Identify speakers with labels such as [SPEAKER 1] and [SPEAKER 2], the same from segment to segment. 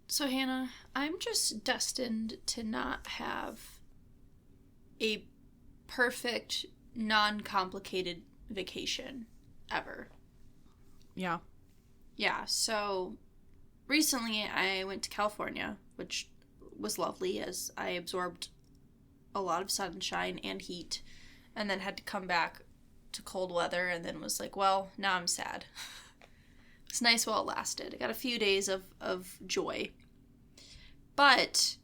[SPEAKER 1] So, Hannah, I'm just destined to not have a perfect, non-complicated vacation ever.
[SPEAKER 2] Yeah.
[SPEAKER 1] Yeah, so recently I went to California, which was lovely as I absorbed a lot of sunshine and heat, and then had to come back to cold weather, and then was like, well, now I'm sad. It's nice while it lasted. I got a few days of joy. But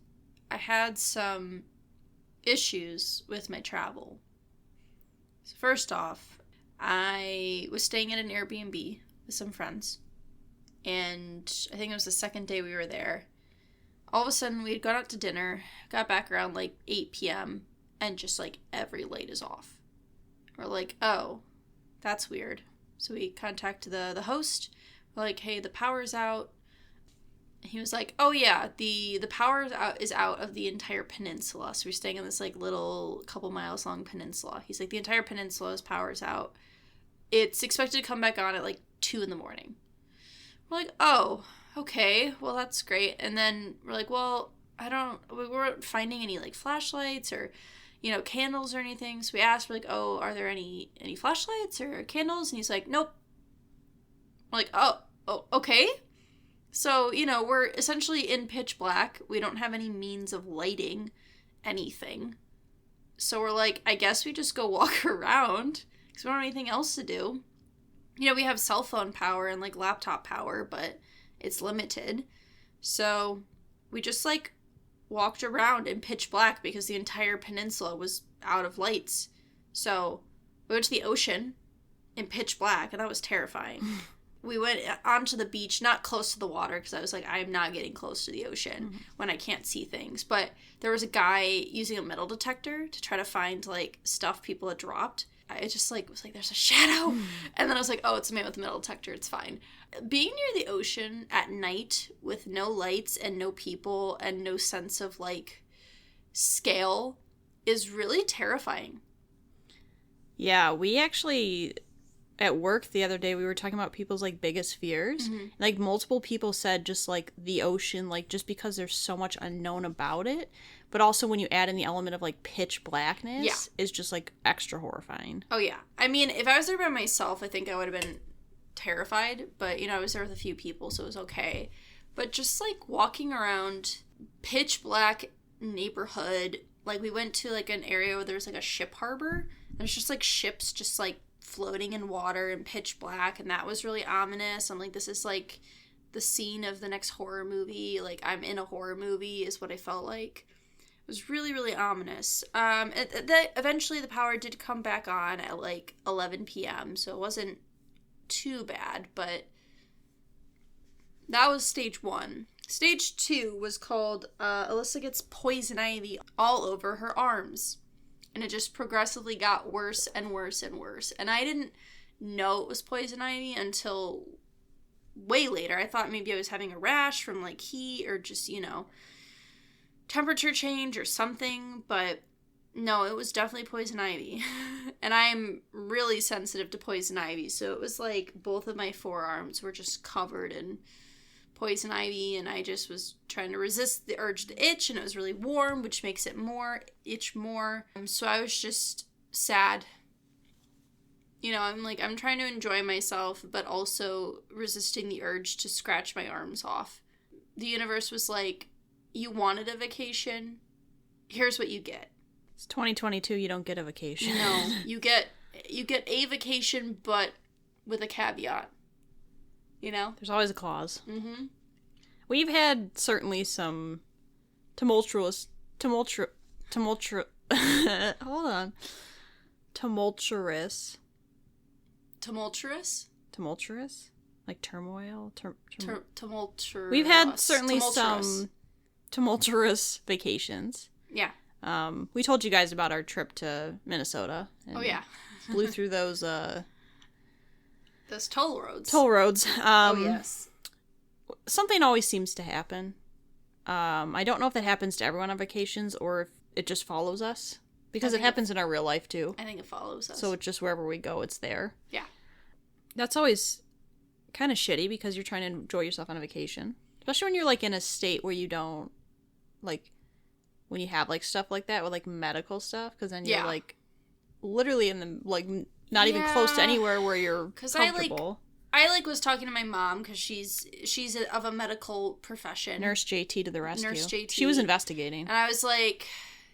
[SPEAKER 1] I had some issues with my travel. So first off, I was staying at an Airbnb with some friends. And I think it was the second day we were there. All of a sudden, we had gone out to dinner, got back around like 8 p.m., and just like every light is off. We're like, oh, that's weird. So we contacted the host. We're like, hey, the power's out. He was like, oh yeah, the power is out of the entire peninsula. So we're staying in this like little couple miles long peninsula. He's like, the entire peninsula's power's out. It's expected to come back on at like 2 in the morning. We're like, oh, okay, well that's great. And then we're like, well, we weren't finding any like flashlights or, candles or anything. So we asked, we're like, oh, are there any flashlights or candles? And he's like, nope. We're like, oh, okay. So, we're essentially in pitch black. We don't have any means of lighting anything. So we're like, I guess we just go walk around because we don't have anything else to do. We have cell phone power and, like, laptop power, but it's limited. So we just, like, walked around in pitch black because the entire peninsula was out of lights. So we went to the ocean in pitch black, and that was terrifying. We went onto the beach, not close to the water, because I was like, I'm not getting close to the ocean when I can't see things. But there was a guy using a metal detector to try to find, like, stuff people had dropped. I just, like, was like, there's a shadow. And then I was like, oh, it's a man with a metal detector. It's fine. Being near the ocean at night with no lights and no people and no sense of, like, scale is really terrifying.
[SPEAKER 2] Yeah, we actually... At work the other day, we were talking about people's, like, biggest fears. Mm-hmm. Like, multiple people said just, like, the ocean, like, just because there's so much unknown about it. But also when you add in the element of, like, pitch blackness, is just, like, extra horrifying.
[SPEAKER 1] Oh, yeah. I mean, if I was there by myself, I think I would have been terrified. But, I was there with a few people, so it was okay. But just, like, walking around pitch black neighborhood, like, we went to, like, an area where there's, like, a ship harbor. There's just, like, ships just, like, floating in water and pitch black, and that was really ominous. I'm like, this is like the scene of the next horror movie. Like, I'm in a horror movie is what I felt like. It was really, really ominous. Eventually the power did come back on at like 11 p.m., so it wasn't too bad, but that was stage 1. Stage 2 was called Alyssa gets poison ivy all over her arms. And it just progressively got worse and worse and worse. And I didn't know it was poison ivy until way later. I thought maybe I was having a rash from, like, heat or just, temperature change or something. But no, it was definitely poison ivy. And I'm really sensitive to poison ivy. So it was like both of my forearms were just covered in poison ivy, and I just was trying to resist the urge to itch, and it was really warm, which makes it itch more. So I was just sad. I'm trying to enjoy myself, but also resisting the urge to scratch my arms off. The universe was like, you wanted a vacation, here's what you get.
[SPEAKER 2] It's 2022, you don't get a vacation.
[SPEAKER 1] No, you get a vacation, but with a caveat.
[SPEAKER 2] There's always a clause.
[SPEAKER 1] Mm-hmm.
[SPEAKER 2] We've had certainly some tumultuous, hold on. Tumultuous? Like turmoil?
[SPEAKER 1] Tumultuous.
[SPEAKER 2] We've had certainly some tumultuous vacations.
[SPEAKER 1] Yeah.
[SPEAKER 2] We told you guys about our trip to Minnesota.
[SPEAKER 1] Oh, yeah.
[SPEAKER 2] Blew through those,
[SPEAKER 1] those toll roads.
[SPEAKER 2] Oh,
[SPEAKER 1] yes.
[SPEAKER 2] Something always seems to happen. I don't know if that happens to everyone on vacations or if it just follows us. Because it happens in our real life, too.
[SPEAKER 1] I think it follows us.
[SPEAKER 2] So it's just wherever we go, it's there.
[SPEAKER 1] Yeah.
[SPEAKER 2] That's always kind of shitty because you're trying to enjoy yourself on a vacation. Especially when you're, like, in a state where you don't, like, when you have, like, stuff like that with, like, medical stuff, because then you're, like, literally in the, like, not even close to anywhere where you're comfortable.
[SPEAKER 1] I was talking to my mom because she's of a medical profession.
[SPEAKER 2] Nurse JT to the rescue.
[SPEAKER 1] Nurse JT.
[SPEAKER 2] She was investigating.
[SPEAKER 1] And I was like,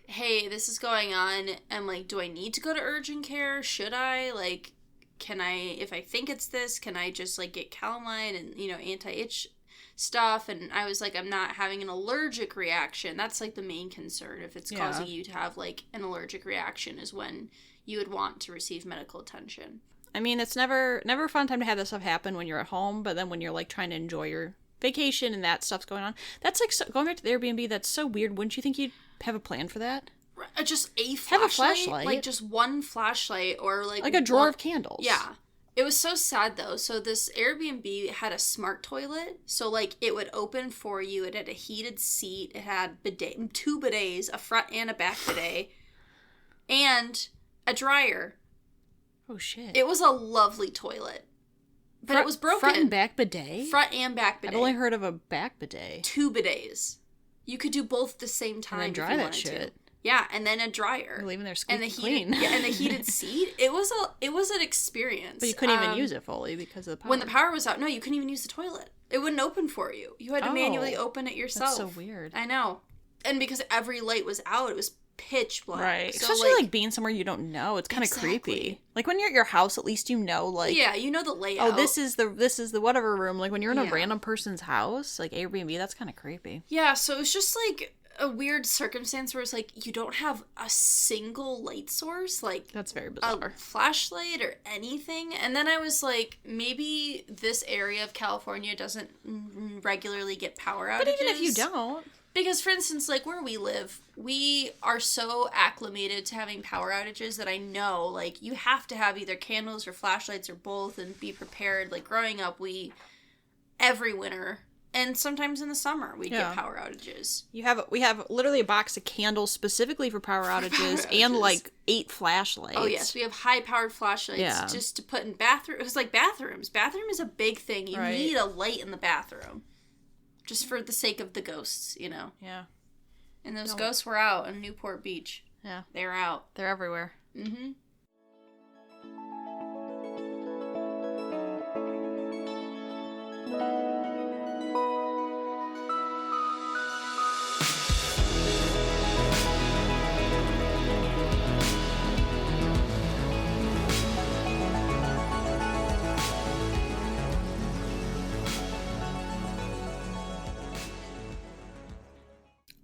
[SPEAKER 1] hey, this is going on. I'm like, do I need to go to urgent care? Should I? Like, can I, if I think it's this, can I just, like, get calamine and, you know, anti-itch stuff? And I was like, I'm not having an allergic reaction. That's, like, the main concern. If it's causing you to have, like, an allergic reaction is when you would want to receive medical attention.
[SPEAKER 2] I mean, it's never a fun time to have this stuff happen when you're at home, but then when you're, like, trying to enjoy your vacation and that stuff's going on, that's, like, going back to the Airbnb, that's so weird. Wouldn't you think you'd have a plan for that?
[SPEAKER 1] Just a flashlight?
[SPEAKER 2] Have a flashlight.
[SPEAKER 1] Like, just one flashlight or, like
[SPEAKER 2] a drawer of candles.
[SPEAKER 1] Yeah. It was so sad, though. So this Airbnb had a smart toilet. So, like, it would open for you. It had a heated seat. It had two bidets, a front and a back bidet, and a dryer.
[SPEAKER 2] Oh, shit.
[SPEAKER 1] It was a lovely toilet. But it was broken.
[SPEAKER 2] Front and back bidet?
[SPEAKER 1] Front and back bidet.
[SPEAKER 2] I've only heard of a back bidet.
[SPEAKER 1] 2 bidets. You could do both at the same time.
[SPEAKER 2] And then dry that shit.
[SPEAKER 1] To. Yeah, and then a dryer.
[SPEAKER 2] You're leaving there squeaky clean.
[SPEAKER 1] Yeah, and the heated seat. It was an experience.
[SPEAKER 2] But you couldn't even use it fully because of the power.
[SPEAKER 1] When the power was out, no, you couldn't even use the toilet. It wouldn't open for you. You had to manually open it yourself.
[SPEAKER 2] That's so weird.
[SPEAKER 1] I know. And because every light was out, it was pitch black.
[SPEAKER 2] Right. So, especially, like, being somewhere you don't know. It's kind of creepy. Like, when you're at your house, at least you know, like...
[SPEAKER 1] Yeah, you know the layout.
[SPEAKER 2] Oh, this is the whatever room. Like, when you're in a random person's house, like, Airbnb, that's kind of creepy.
[SPEAKER 1] Yeah, so it was just, like, a weird circumstance where it's, like, you don't have a single light source. Like...
[SPEAKER 2] That's very bizarre.
[SPEAKER 1] A flashlight or anything. And then I was like, maybe this area of California doesn't regularly get power outages.
[SPEAKER 2] But even if you don't...
[SPEAKER 1] Because, for instance, like, where we live, we are so acclimated to having power outages that I know, like, you have to have either candles or flashlights or both and be prepared. Like, growing up, every winter, and sometimes in the summer, we get power outages.
[SPEAKER 2] We have literally a box of candles specifically for power outages and, like, 8 flashlights.
[SPEAKER 1] Oh, yes. We have high-powered flashlights just to put in bathrooms. It was like bathrooms. Bathroom is a big thing. You need a light in the bathroom. Just for the sake of the ghosts, you know?
[SPEAKER 2] Yeah.
[SPEAKER 1] And those ghosts were out on Newport Beach.
[SPEAKER 2] Yeah.
[SPEAKER 1] They're out.
[SPEAKER 2] They're everywhere.
[SPEAKER 1] Mm-hmm.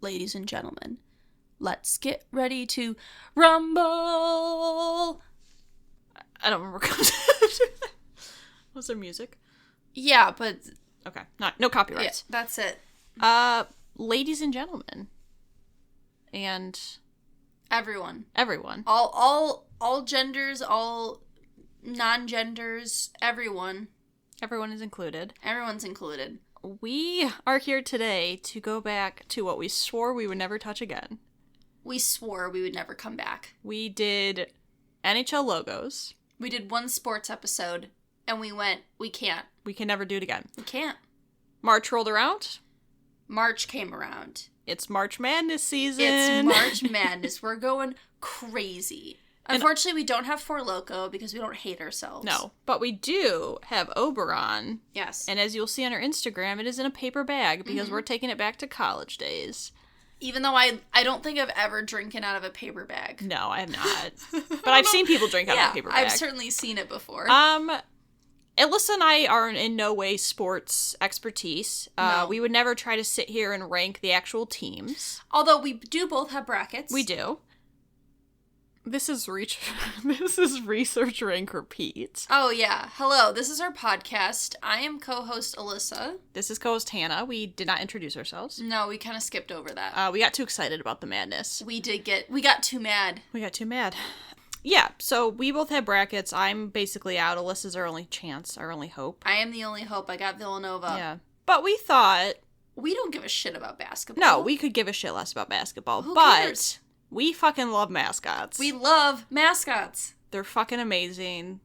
[SPEAKER 1] Ladies and gentlemen, let's get ready to rumble.
[SPEAKER 2] I don't remember. Was there music?
[SPEAKER 1] Yeah, but
[SPEAKER 2] okay, no copyrights.
[SPEAKER 1] Yeah, that's it.
[SPEAKER 2] Ladies and gentlemen, and
[SPEAKER 1] everyone, all genders, all non-genders, everyone
[SPEAKER 2] is included.
[SPEAKER 1] Everyone's included.
[SPEAKER 2] We are here today to go back to what we swore we would never touch again.
[SPEAKER 1] We swore we would never come back.
[SPEAKER 2] We did NHL logos.
[SPEAKER 1] We did one sports episode, and we went, we can't.
[SPEAKER 2] We can never do it again.
[SPEAKER 1] We can't.
[SPEAKER 2] March rolled around.
[SPEAKER 1] March came around.
[SPEAKER 2] It's March Madness season.
[SPEAKER 1] It's March Madness. We're going crazy. Unfortunately, we don't have Four Loko because we don't hate ourselves.
[SPEAKER 2] No, but we do have Oberon.
[SPEAKER 1] Yes.
[SPEAKER 2] And as you'll see on our Instagram, it is in a paper bag because we're taking it back to college days.
[SPEAKER 1] Even though I don't think I've ever drinking out of a paper bag.
[SPEAKER 2] No, I have not. But I've seen people drink out of a paper bag.
[SPEAKER 1] I've certainly seen it before.
[SPEAKER 2] Alyssa and I are in no way sports expertise.
[SPEAKER 1] No.
[SPEAKER 2] We would never try to sit here and rank the actual teams.
[SPEAKER 1] Although we do both have brackets.
[SPEAKER 2] We do. This is Research Rank Repeat.
[SPEAKER 1] Oh, yeah. Hello, this is our podcast. I am co-host Alyssa.
[SPEAKER 2] This is co-host Hannah. We did not introduce ourselves.
[SPEAKER 1] No, we kind of skipped over that.
[SPEAKER 2] We got too excited about the madness.
[SPEAKER 1] We got too mad.
[SPEAKER 2] We got too mad. Yeah, so we both have brackets. I'm basically out. Alyssa's our only chance, our only hope.
[SPEAKER 1] I am the only hope. I got Villanova.
[SPEAKER 2] Yeah. But we thought...
[SPEAKER 1] We don't give a shit about basketball.
[SPEAKER 2] No, we could give a shit less about basketball.
[SPEAKER 1] Who
[SPEAKER 2] but
[SPEAKER 1] cares?
[SPEAKER 2] We fucking love mascots.
[SPEAKER 1] We love mascots.
[SPEAKER 2] They're fucking amazing.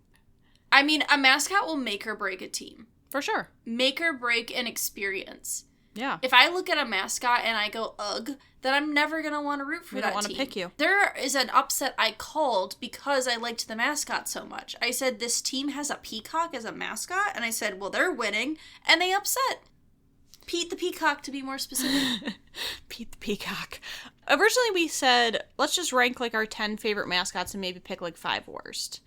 [SPEAKER 1] I mean, a mascot will make or break a team.
[SPEAKER 2] For sure.
[SPEAKER 1] Make or break an experience.
[SPEAKER 2] Yeah.
[SPEAKER 1] If I look at a mascot and I go, ugh, then I'm never going to want to root for that team. I don't want to
[SPEAKER 2] pick you.
[SPEAKER 1] There is an upset I called because I liked the mascot so much. I said, this team has a peacock as a mascot, and I said, well, they're winning, and they upset. Pete the Peacock, to be more specific.
[SPEAKER 2] Pete the Peacock. Originally, we said, let's just rank, like, our 10 favorite mascots and maybe pick, like, 5 worst.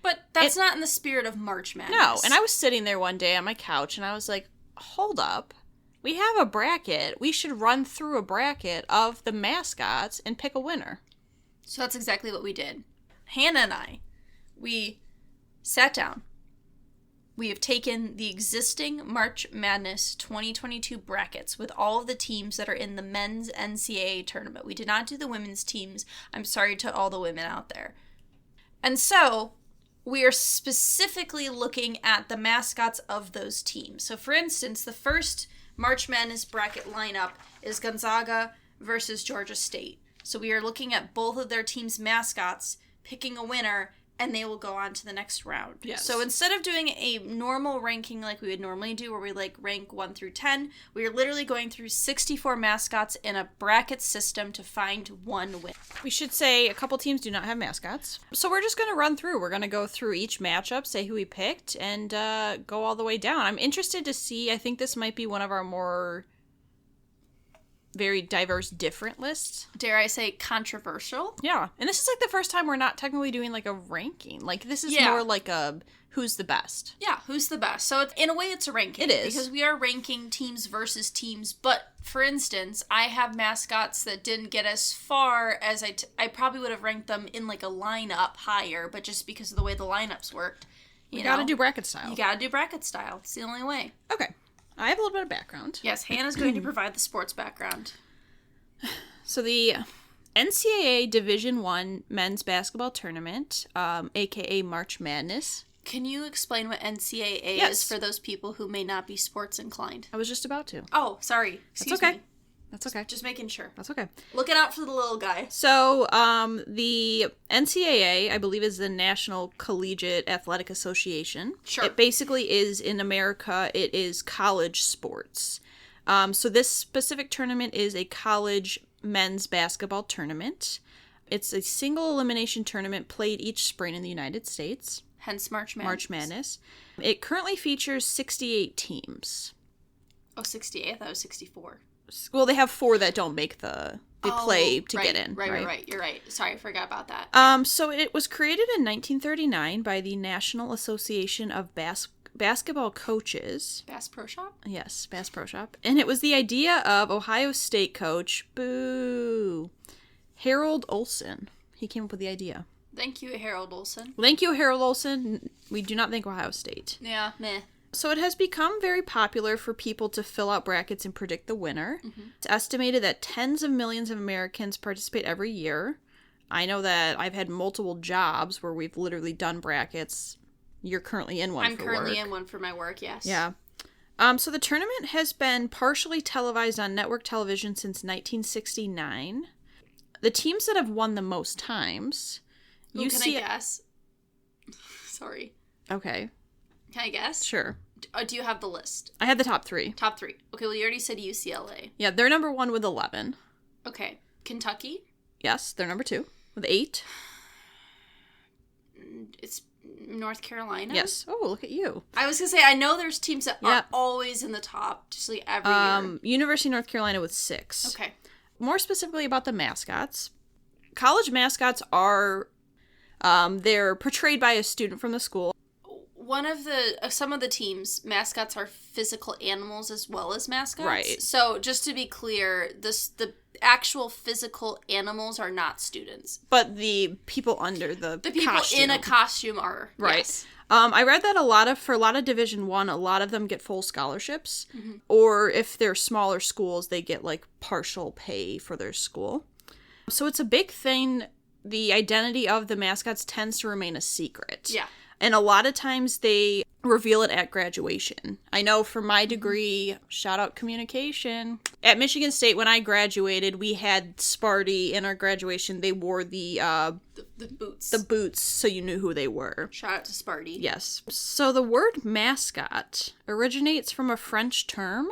[SPEAKER 1] But that's not in the spirit of March Madness.
[SPEAKER 2] No, and I was sitting there one day on my couch, and I was like, hold up. We have a bracket. We should run through a bracket of the mascots and pick a winner.
[SPEAKER 1] So that's exactly what we did. Hannah and I, we sat down. We have taken the existing March Madness 2022 brackets with all of the teams that are in the men's NCAA tournament. We did not do the women's teams. I'm sorry to all the women out there. And so we are specifically looking at the mascots of those teams. So for instance, the first March Madness bracket lineup is Gonzaga versus Georgia State. So we are looking at both of their teams' mascots, picking a winner, and they will go on to the next round.
[SPEAKER 2] Yes.
[SPEAKER 1] So instead of doing a normal ranking like we would normally do, where we rank 1 through 10, we are literally going through 64 mascots in a bracket system to find one winner.
[SPEAKER 2] We should say a couple teams do not have mascots. So we're just going to run through. We're going to go through each matchup, say who we picked, and go all the way down. I'm interested to see. I think this might be one of our more very diverse, different lists.
[SPEAKER 1] Dare I say controversial?
[SPEAKER 2] Yeah. And this is like the first time we're not technically doing like a ranking. Like this is more like a who's the best.
[SPEAKER 1] Yeah, who's the best. So in a way it's a ranking.
[SPEAKER 2] It is.
[SPEAKER 1] Because we are ranking teams versus teams. But for instance, I have mascots that didn't get as far as I probably would have ranked them in like a lineup higher, but just because of the way the lineups worked. You
[SPEAKER 2] gotta do bracket style.
[SPEAKER 1] You gotta do bracket style. It's the only way.
[SPEAKER 2] Okay. I have a little bit of background.
[SPEAKER 1] Yes, Hannah's going to provide the sports background.
[SPEAKER 2] So the NCAA Division I men's basketball tournament, aka March Madness.
[SPEAKER 1] Can you explain what NCAA is for those people who may not be sports inclined?
[SPEAKER 2] I was just about to.
[SPEAKER 1] Oh, sorry. Excuse me.
[SPEAKER 2] That's okay.
[SPEAKER 1] Just making sure.
[SPEAKER 2] That's okay.
[SPEAKER 1] Looking out for the little guy.
[SPEAKER 2] So, the NCAA, I believe, is the National Collegiate Athletic Association.
[SPEAKER 1] Sure.
[SPEAKER 2] It basically is, in America, it is college sports. So this specific tournament is a college men's basketball tournament. It's a single elimination tournament played each spring in the United States.
[SPEAKER 1] Hence March Madness.
[SPEAKER 2] March Madness. It currently features 68 teams.
[SPEAKER 1] Oh, 68? I thought it was 64.
[SPEAKER 2] Well, they have 4 that don't make play to get in.
[SPEAKER 1] Right. You're right. Sorry, I forgot about that.
[SPEAKER 2] So it was created in 1939 by the National Association of Basketball Coaches.
[SPEAKER 1] Bass Pro Shop?
[SPEAKER 2] Yes, Bass Pro Shop. And it was the idea of Ohio State coach, Harold Olson. He came up with the idea.
[SPEAKER 1] Thank you, Harold Olson.
[SPEAKER 2] Thank you, Harold Olson. We do not thank Ohio State.
[SPEAKER 1] Yeah, meh.
[SPEAKER 2] So it has become very popular for people to fill out brackets and predict the winner. Mm-hmm. It's estimated that tens of millions of Americans participate every year. I know that I've had multiple jobs where we've literally done brackets. You're currently in one for work.
[SPEAKER 1] I'm currently in one for my work, yes.
[SPEAKER 2] Yeah. So the tournament has been partially televised on network television since 1969. The teams that have won the most times...
[SPEAKER 1] Can I guess? Sorry.
[SPEAKER 2] Okay.
[SPEAKER 1] Can I guess?
[SPEAKER 2] Sure.
[SPEAKER 1] Do you have the list?
[SPEAKER 2] I had the top 3.
[SPEAKER 1] Top 3. Okay, well, you already said UCLA.
[SPEAKER 2] Yeah, they're number 1 with 11.
[SPEAKER 1] Okay. Kentucky?
[SPEAKER 2] Yes, they're number 2 with 8.
[SPEAKER 1] It's North Carolina?
[SPEAKER 2] Yes. Oh, look at you.
[SPEAKER 1] I was going to say, I know there's teams that are always in the top, just like every year.
[SPEAKER 2] University of North Carolina with 6.
[SPEAKER 1] Okay.
[SPEAKER 2] More specifically about the mascots. College mascots are, they're portrayed by a student from the school.
[SPEAKER 1] Some of the teams, mascots are physical animals as well as mascots.
[SPEAKER 2] Right.
[SPEAKER 1] So just to be clear, the actual physical animals are not students.
[SPEAKER 2] But the people under the
[SPEAKER 1] people
[SPEAKER 2] costume.
[SPEAKER 1] in a costume are.
[SPEAKER 2] Right.
[SPEAKER 1] Yes.
[SPEAKER 2] I read that for a lot of Division I, a lot of them get full scholarships. Mm-hmm. Or if they're smaller schools, they get like partial pay for their school. So it's a big thing. The identity of the mascots tends to remain a secret.
[SPEAKER 1] Yeah.
[SPEAKER 2] And a lot of times they reveal it at graduation. I know for my degree, shout out communication. At Michigan State, when I graduated, we had Sparty in our graduation. They wore the
[SPEAKER 1] boots.
[SPEAKER 2] The boots, so you knew who they were.
[SPEAKER 1] Shout out to Sparty.
[SPEAKER 2] Yes. So the word mascot originates from a French term.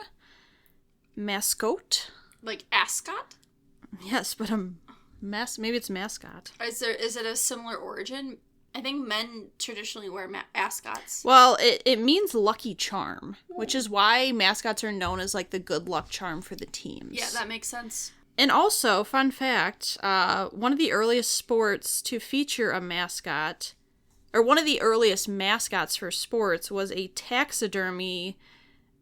[SPEAKER 2] Mascot.
[SPEAKER 1] Like ascot?
[SPEAKER 2] Yes, but maybe it's mascot.
[SPEAKER 1] Is it a similar origin? I think men traditionally wear ascots.
[SPEAKER 2] Well, it means lucky charm, which is why mascots are known as like the good luck charm for the teams.
[SPEAKER 1] Yeah, that makes sense.
[SPEAKER 2] And also, fun fact, one of the earliest sports to feature a mascot, or one of the earliest mascots for sports, was a taxidermy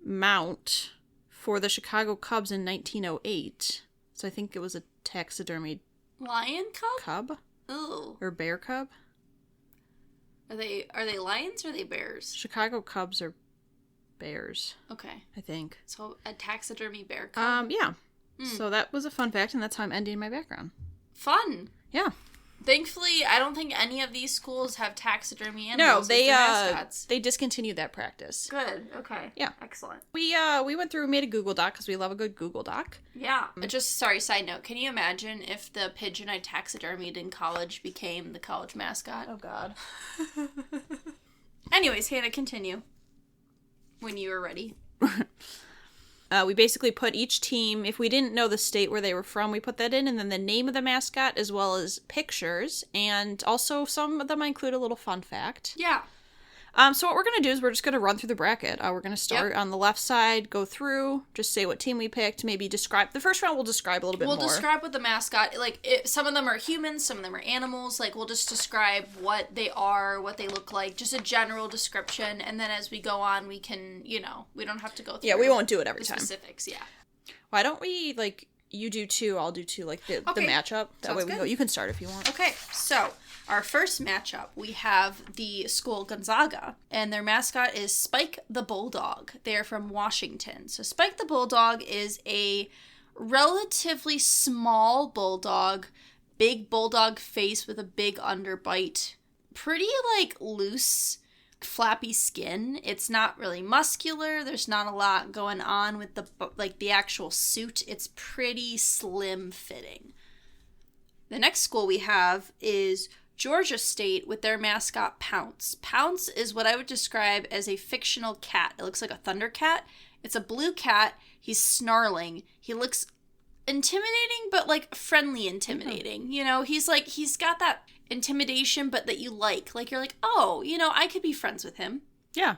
[SPEAKER 2] mount for the Chicago Cubs in 1908. So I think it was a taxidermy
[SPEAKER 1] lion
[SPEAKER 2] cub?
[SPEAKER 1] Ooh.
[SPEAKER 2] Or bear cub?
[SPEAKER 1] Are they lions or are they bears?
[SPEAKER 2] Chicago Cubs are bears.
[SPEAKER 1] Okay.
[SPEAKER 2] I think.
[SPEAKER 1] So a taxidermy bear cub?
[SPEAKER 2] Yeah. So that was a fun fact, and that's how I'm ending my background.
[SPEAKER 1] Fun.
[SPEAKER 2] Yeah.
[SPEAKER 1] Thankfully, I don't think any of these schools have taxidermy animals. No,
[SPEAKER 2] they discontinued that practice.
[SPEAKER 1] Good. Okay.
[SPEAKER 2] Yeah.
[SPEAKER 1] Excellent.
[SPEAKER 2] We went through and made a Google Doc because we love a good Google Doc.
[SPEAKER 1] Yeah. Just side note. Can you imagine if the pigeon I taxidermied in college became the college mascot?
[SPEAKER 2] Oh God.
[SPEAKER 1] Anyways, Hannah, continue. When you were ready.
[SPEAKER 2] We basically put each team, if we didn't know the state where they were from, we put that in, and then the name of the mascot, as well as pictures, and also some of them I include a little fun fact.
[SPEAKER 1] Yeah.
[SPEAKER 2] So what we're going to do is we're just going to run through the bracket. We're going to start on the left side, go through, just say what team we picked, maybe describe. The first round we'll describe a little bit more.
[SPEAKER 1] We'll describe what the mascot, some of them are humans, some of them are animals. We'll just describe what they are, what they look like, just a general description. And then as we go on, we can, we don't have to go through.
[SPEAKER 2] Yeah, we won't do it every time.
[SPEAKER 1] Specifics, yeah.
[SPEAKER 2] Why don't we, you do two, I'll do two, the matchup. That way we go. You can start if you want.
[SPEAKER 1] Okay, so our first matchup, we have the school Gonzaga, and their mascot is Spike the Bulldog. They're from Washington. So Spike the Bulldog is a relatively small bulldog, big bulldog face with a big underbite, pretty loose, flappy skin. It's not really muscular. There's not a lot going on with the actual suit. It's pretty slim fitting. The next school we have is Georgia State with their mascot Pounce. Pounce is what I would describe as a fictional cat. It looks like a thunder cat. It's a blue cat. He's snarling. He looks intimidating, but friendly intimidating. Mm-hmm. He's got that intimidation, but that you like. You're like, oh, I could be friends with him.
[SPEAKER 2] Yeah.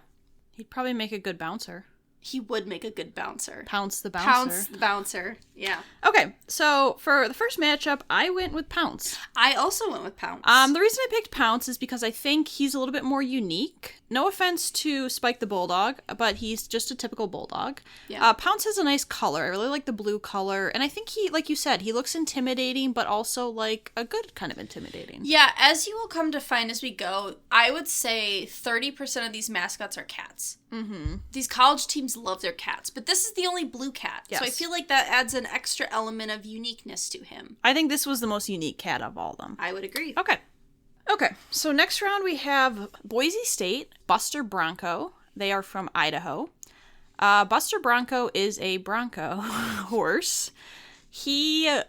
[SPEAKER 2] He'd probably make a good bouncer.
[SPEAKER 1] He would make a good bouncer.
[SPEAKER 2] Pounce the bouncer.
[SPEAKER 1] Pounce the bouncer. Yeah.
[SPEAKER 2] Okay, so for the first matchup, I went with Pounce.
[SPEAKER 1] I also went with Pounce.
[SPEAKER 2] The reason I picked Pounce is because I think he's a little bit more unique. No offense to Spike the Bulldog, but he's just a typical bulldog. Yeah. Pounce has a nice color. I really like the blue color. And I think he, like you said, he looks intimidating, but also a good kind of intimidating.
[SPEAKER 1] Yeah, as you will come to find as we go, I would say 30% of these mascots are cats.
[SPEAKER 2] Mm-hmm.
[SPEAKER 1] These college teams love their cats, but this is the only blue cat. Yes. So I feel like that adds an extra element of uniqueness to him.
[SPEAKER 2] I think this was the most unique cat of all of them.
[SPEAKER 1] I would agree.
[SPEAKER 2] Okay, so next round we have Boise State, Buster Bronco. They are from Idaho. Buster Bronco is a bronco horse. He, how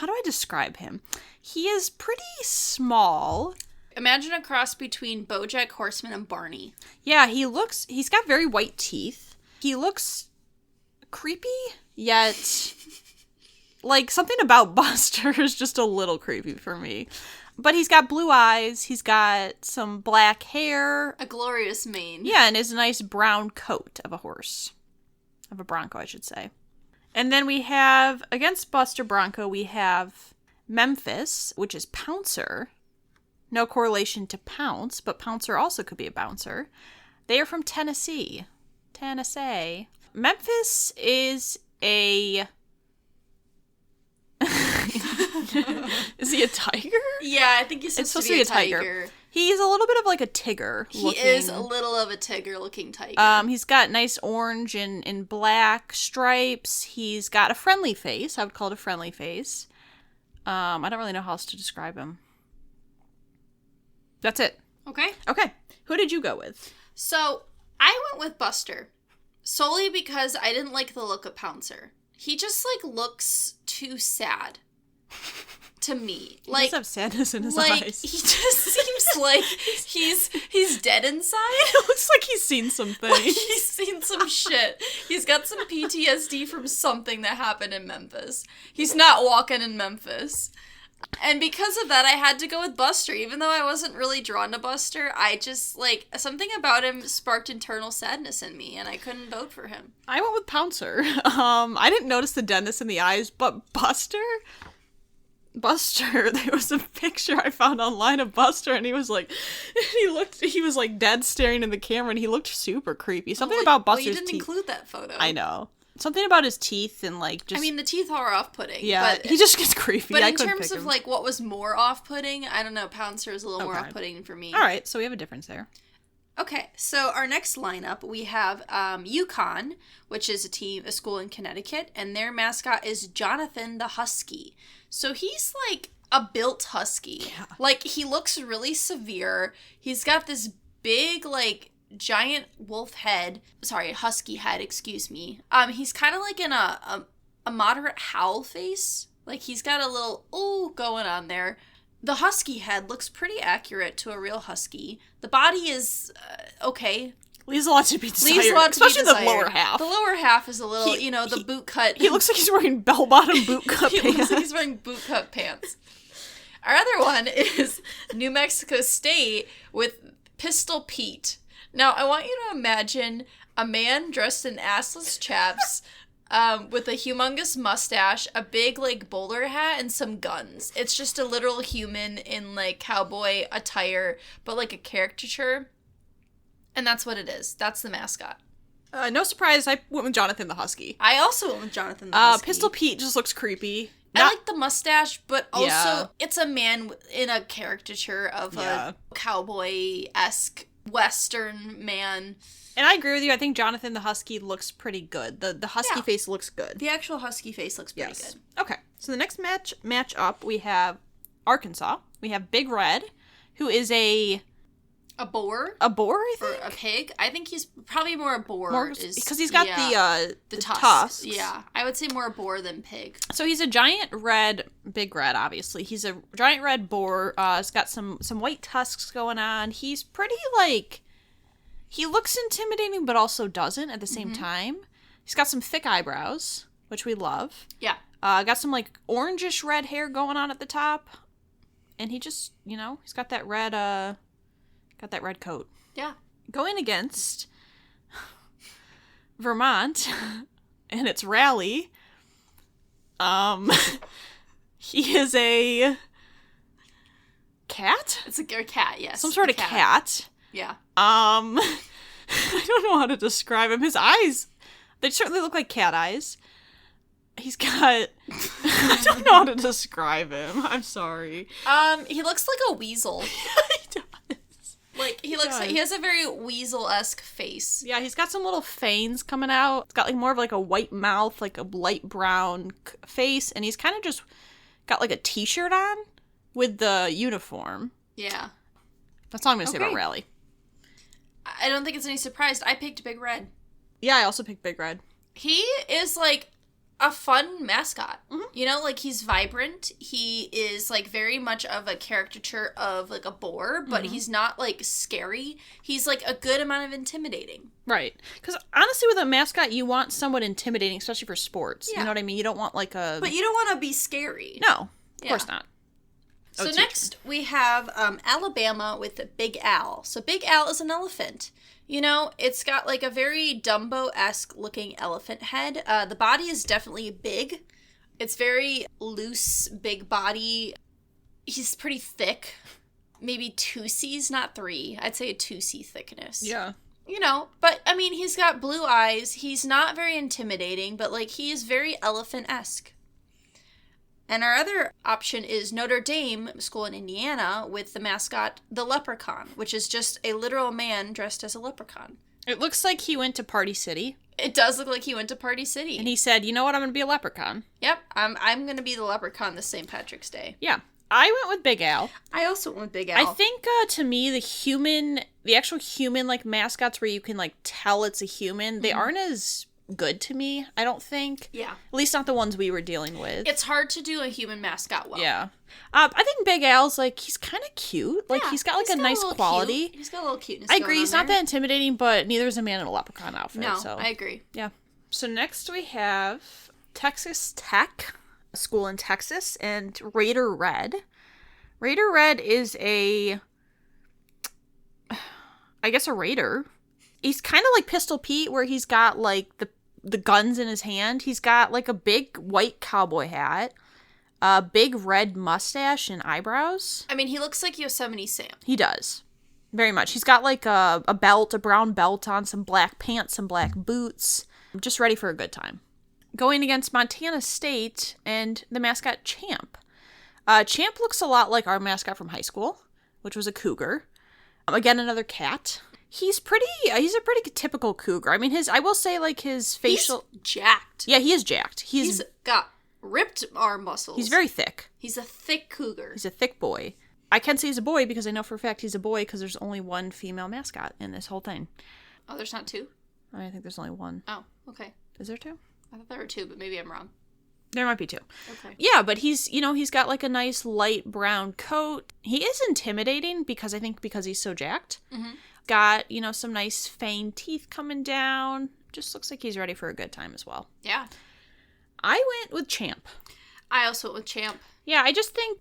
[SPEAKER 2] do I describe him? He is pretty small.
[SPEAKER 1] Imagine a cross between BoJack Horseman and Barney.
[SPEAKER 2] Yeah, he's got very white teeth. He looks creepy, yet something about Buster is just a little creepy for me. But he's got blue eyes, he's got some black hair.
[SPEAKER 1] A glorious mane.
[SPEAKER 2] Yeah, and his nice brown coat of a horse. Of a bronco, I should say. And then we have, against Buster Bronco, we have Memphis, which is Pouncer. No correlation to Pounce, but Pouncer also could be a bouncer. They are from Tennessee. Memphis is a... Is he a tiger?
[SPEAKER 1] Yeah, I think he's supposed to be a tiger.
[SPEAKER 2] He's a little bit of a Tigger looking.
[SPEAKER 1] He is a little of a Tigger looking tiger.
[SPEAKER 2] He's got nice orange and black stripes. He's got a friendly face. I would call it a friendly face. I don't really know how else to describe him. That's it.
[SPEAKER 1] Okay.
[SPEAKER 2] Who did you go with?
[SPEAKER 1] So, I went with Buster. Solely because I didn't like the look of Pouncer. He just, looks too sad to me.
[SPEAKER 2] He does have sadness in his
[SPEAKER 1] like,
[SPEAKER 2] eyes.
[SPEAKER 1] He just seems like he's dead inside.
[SPEAKER 2] It looks like he's seen something.
[SPEAKER 1] Like he's seen some shit. He's got some PTSD from something that happened in Memphis. He's not walking in Memphis. And because of that, I had to go with Buster. Even though I wasn't really drawn to Buster, I just, like, something about him sparked internal sadness in me, and I couldn't vote for him.
[SPEAKER 2] I went with Pouncer. I didn't notice the deadness in the eyes, but Buster, there was a picture I found online of Buster, and he was like, he was like dead staring in the camera, and he looked super creepy. Something about Buster's teeth.
[SPEAKER 1] You didn't include that photo.
[SPEAKER 2] I know. Something about his teeth and, like, just...
[SPEAKER 1] I mean, the teeth are off-putting.
[SPEAKER 2] Yeah, but he just gets creepy.
[SPEAKER 1] But in terms of, like, what was more off-putting, I don't know, Pouncer is a little more off-putting for me.
[SPEAKER 2] All right, so we have a difference there.
[SPEAKER 1] Okay, so our next lineup, we have UConn, which is a school in Connecticut, and their mascot is Jonathan the Husky. So he's, like, a built husky. Yeah. Like, he looks really severe. He's got this big, like... giant husky head, excuse me. He's kind of like in a moderate howl face. Like, he's got a little going on there. The husky head looks pretty accurate to a real husky. The body is okay.
[SPEAKER 2] Leaves a lot to be desired. Especially the lower half.
[SPEAKER 1] The lower half is a little, the boot cut.
[SPEAKER 2] He looks like he's wearing bell-bottom boot cut pants.
[SPEAKER 1] He looks like he's wearing boot cut pants. Our other one is New Mexico State with Pistol Pete. Now, I want you to imagine a man dressed in assless chaps with a humongous mustache, a big, like, bowler hat, and some guns. It's just a literal human in, like, cowboy attire, but, like, a caricature. And that's what it is. That's the mascot.
[SPEAKER 2] No surprise, I went with Jonathan the Husky.
[SPEAKER 1] I also went with Jonathan the Husky.
[SPEAKER 2] Pistol Pete just looks creepy.
[SPEAKER 1] I like the mustache, but also it's a man in a caricature of a cowboy-esque Western man.
[SPEAKER 2] And I agree with you. I think Jonathan the Husky looks pretty good. The husky face looks good.
[SPEAKER 1] The actual husky face looks pretty good.
[SPEAKER 2] Okay. So the next match up, we have Arkansas. We have Big Red, who is a
[SPEAKER 1] boar.
[SPEAKER 2] A boar, I think?
[SPEAKER 1] Or a pig. I think he's probably more a boar.
[SPEAKER 2] Because he's got the tusks.
[SPEAKER 1] Yeah. I would say more a boar than pig.
[SPEAKER 2] So he's a giant red, Big Red, obviously. He's a giant red boar. He's got some white tusks going on. He's pretty, like... He looks intimidating, but also doesn't at the same time. He's got some thick eyebrows, which we love.
[SPEAKER 1] Yeah.
[SPEAKER 2] Got some, like, orangish red hair going on at the top. And he just, he's got that red, coat.
[SPEAKER 1] Yeah.
[SPEAKER 2] Going against Vermont and its rally, he is a cat?
[SPEAKER 1] It's a cat, yes.
[SPEAKER 2] Some sort of cat.
[SPEAKER 1] Yeah.
[SPEAKER 2] I don't know how to describe him. His eyes, they certainly look like cat eyes. He's got... I don't know how to describe him. I'm sorry.
[SPEAKER 1] He looks like a weasel.
[SPEAKER 2] He does.
[SPEAKER 1] Like, he has a very weasel-esque face.
[SPEAKER 2] Yeah, he's got some little fangs coming out. It's got, like, more of, like, a white mouth, like, a light brown face, and he's kind of just got, like, a t-shirt on with the uniform.
[SPEAKER 1] Yeah.
[SPEAKER 2] That's all I'm going to say about Rally.
[SPEAKER 1] I don't think it's any surprise. I picked Big Red.
[SPEAKER 2] Yeah, I also picked Big Red.
[SPEAKER 1] He is, like, a fun mascot. Mm-hmm. Like, he's vibrant. He is, like, very much of a caricature of, like, a boar, but he's not, like, scary. He's, like, a good amount of intimidating.
[SPEAKER 2] Right. Because, honestly, with a mascot, you want somewhat intimidating, especially for sports. Yeah. You know what I mean? You don't want, like, a...
[SPEAKER 1] But you don't want to be scary.
[SPEAKER 2] No, of course not.
[SPEAKER 1] So next, we have Alabama with Big Al. So Big Al is an elephant. It's got, like, a very Dumbo-esque looking elephant head. The body is definitely big. It's very loose, big body. He's pretty thick. Maybe 2 C's, not 3. I'd say a 2 C thickness.
[SPEAKER 2] Yeah.
[SPEAKER 1] But, I mean, he's got blue eyes. He's not very intimidating, but, like, he is very elephant-esque. And our other option is Notre Dame School in Indiana with the mascot, the leprechaun, which is just a literal man dressed as a leprechaun.
[SPEAKER 2] It looks like he went to Party City.
[SPEAKER 1] It does look like he went to Party City.
[SPEAKER 2] And he said, you know what, I'm going to be a leprechaun.
[SPEAKER 1] Yep, I'm going to be the leprechaun this St. Patrick's Day.
[SPEAKER 2] Yeah. I went with Big Al.
[SPEAKER 1] I also went with Big Al.
[SPEAKER 2] I think, to me, the actual human, like, mascots where you can, like, tell it's a human, they aren't as good to me, I don't think.
[SPEAKER 1] Yeah.
[SPEAKER 2] At least not the ones we were dealing with.
[SPEAKER 1] It's hard to do a human mascot well.
[SPEAKER 2] Yeah. I think Big Al's, like, he's kind of cute. Like, he's got, like, a nice quality.
[SPEAKER 1] He's got a little cuteness
[SPEAKER 2] I agree. He's not that intimidating, but neither is a man in a leprechaun outfit.
[SPEAKER 1] No,
[SPEAKER 2] so.
[SPEAKER 1] I agree.
[SPEAKER 2] Yeah. So next we have Texas Tech, a school in Texas, and Raider Red. Raider Red is I guess a raider. He's kind of like Pistol Pete, where he's got, like, the guns in his hand. He's got, like, a big white cowboy hat, a big red mustache and eyebrows.
[SPEAKER 1] I mean, he looks like Yosemite Sam.
[SPEAKER 2] He does. Very much. He's got, like, a belt, a brown belt on, some black pants, some black boots. Just ready for a good time. Going against Montana State and the mascot Champ. Champ looks a lot like our mascot from high school, which was a cougar. Again, another cat. He's a pretty typical cougar. I mean, I will say, like, his facial...
[SPEAKER 1] He's jacked.
[SPEAKER 2] Yeah, he is jacked.
[SPEAKER 1] He's got ripped arm muscles.
[SPEAKER 2] He's very thick.
[SPEAKER 1] He's a thick cougar.
[SPEAKER 2] He's a thick boy. I can say he's a boy because I know for a fact he's a boy because there's only one female mascot in this whole thing.
[SPEAKER 1] Oh, there's not two?
[SPEAKER 2] I think there's only one.
[SPEAKER 1] Oh, okay.
[SPEAKER 2] Is there two?
[SPEAKER 1] I thought there were two, but maybe I'm wrong.
[SPEAKER 2] There might be two.
[SPEAKER 1] Okay.
[SPEAKER 2] Yeah, but he's got, like, a nice light brown coat. He is intimidating because he's so jacked. Mm-hmm. Got, some nice fang teeth coming down. Just looks like he's ready for a good time as well.
[SPEAKER 1] Yeah.
[SPEAKER 2] I went with Champ.
[SPEAKER 1] I also went with Champ.
[SPEAKER 2] Yeah, I just think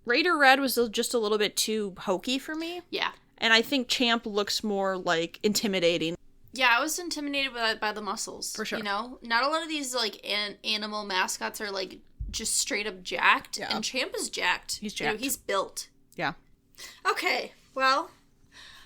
[SPEAKER 2] Raider Red was just a little bit too hokey for me.
[SPEAKER 1] Yeah.
[SPEAKER 2] And I think Champ looks more, like, intimidating.
[SPEAKER 1] Yeah, I was intimidated by the muscles. For sure. Not a lot of these, like, animal mascots are, like, just straight up jacked. Yeah. And Champ is jacked.
[SPEAKER 2] He's jacked.
[SPEAKER 1] He's built.
[SPEAKER 2] Yeah.
[SPEAKER 1] Okay, well,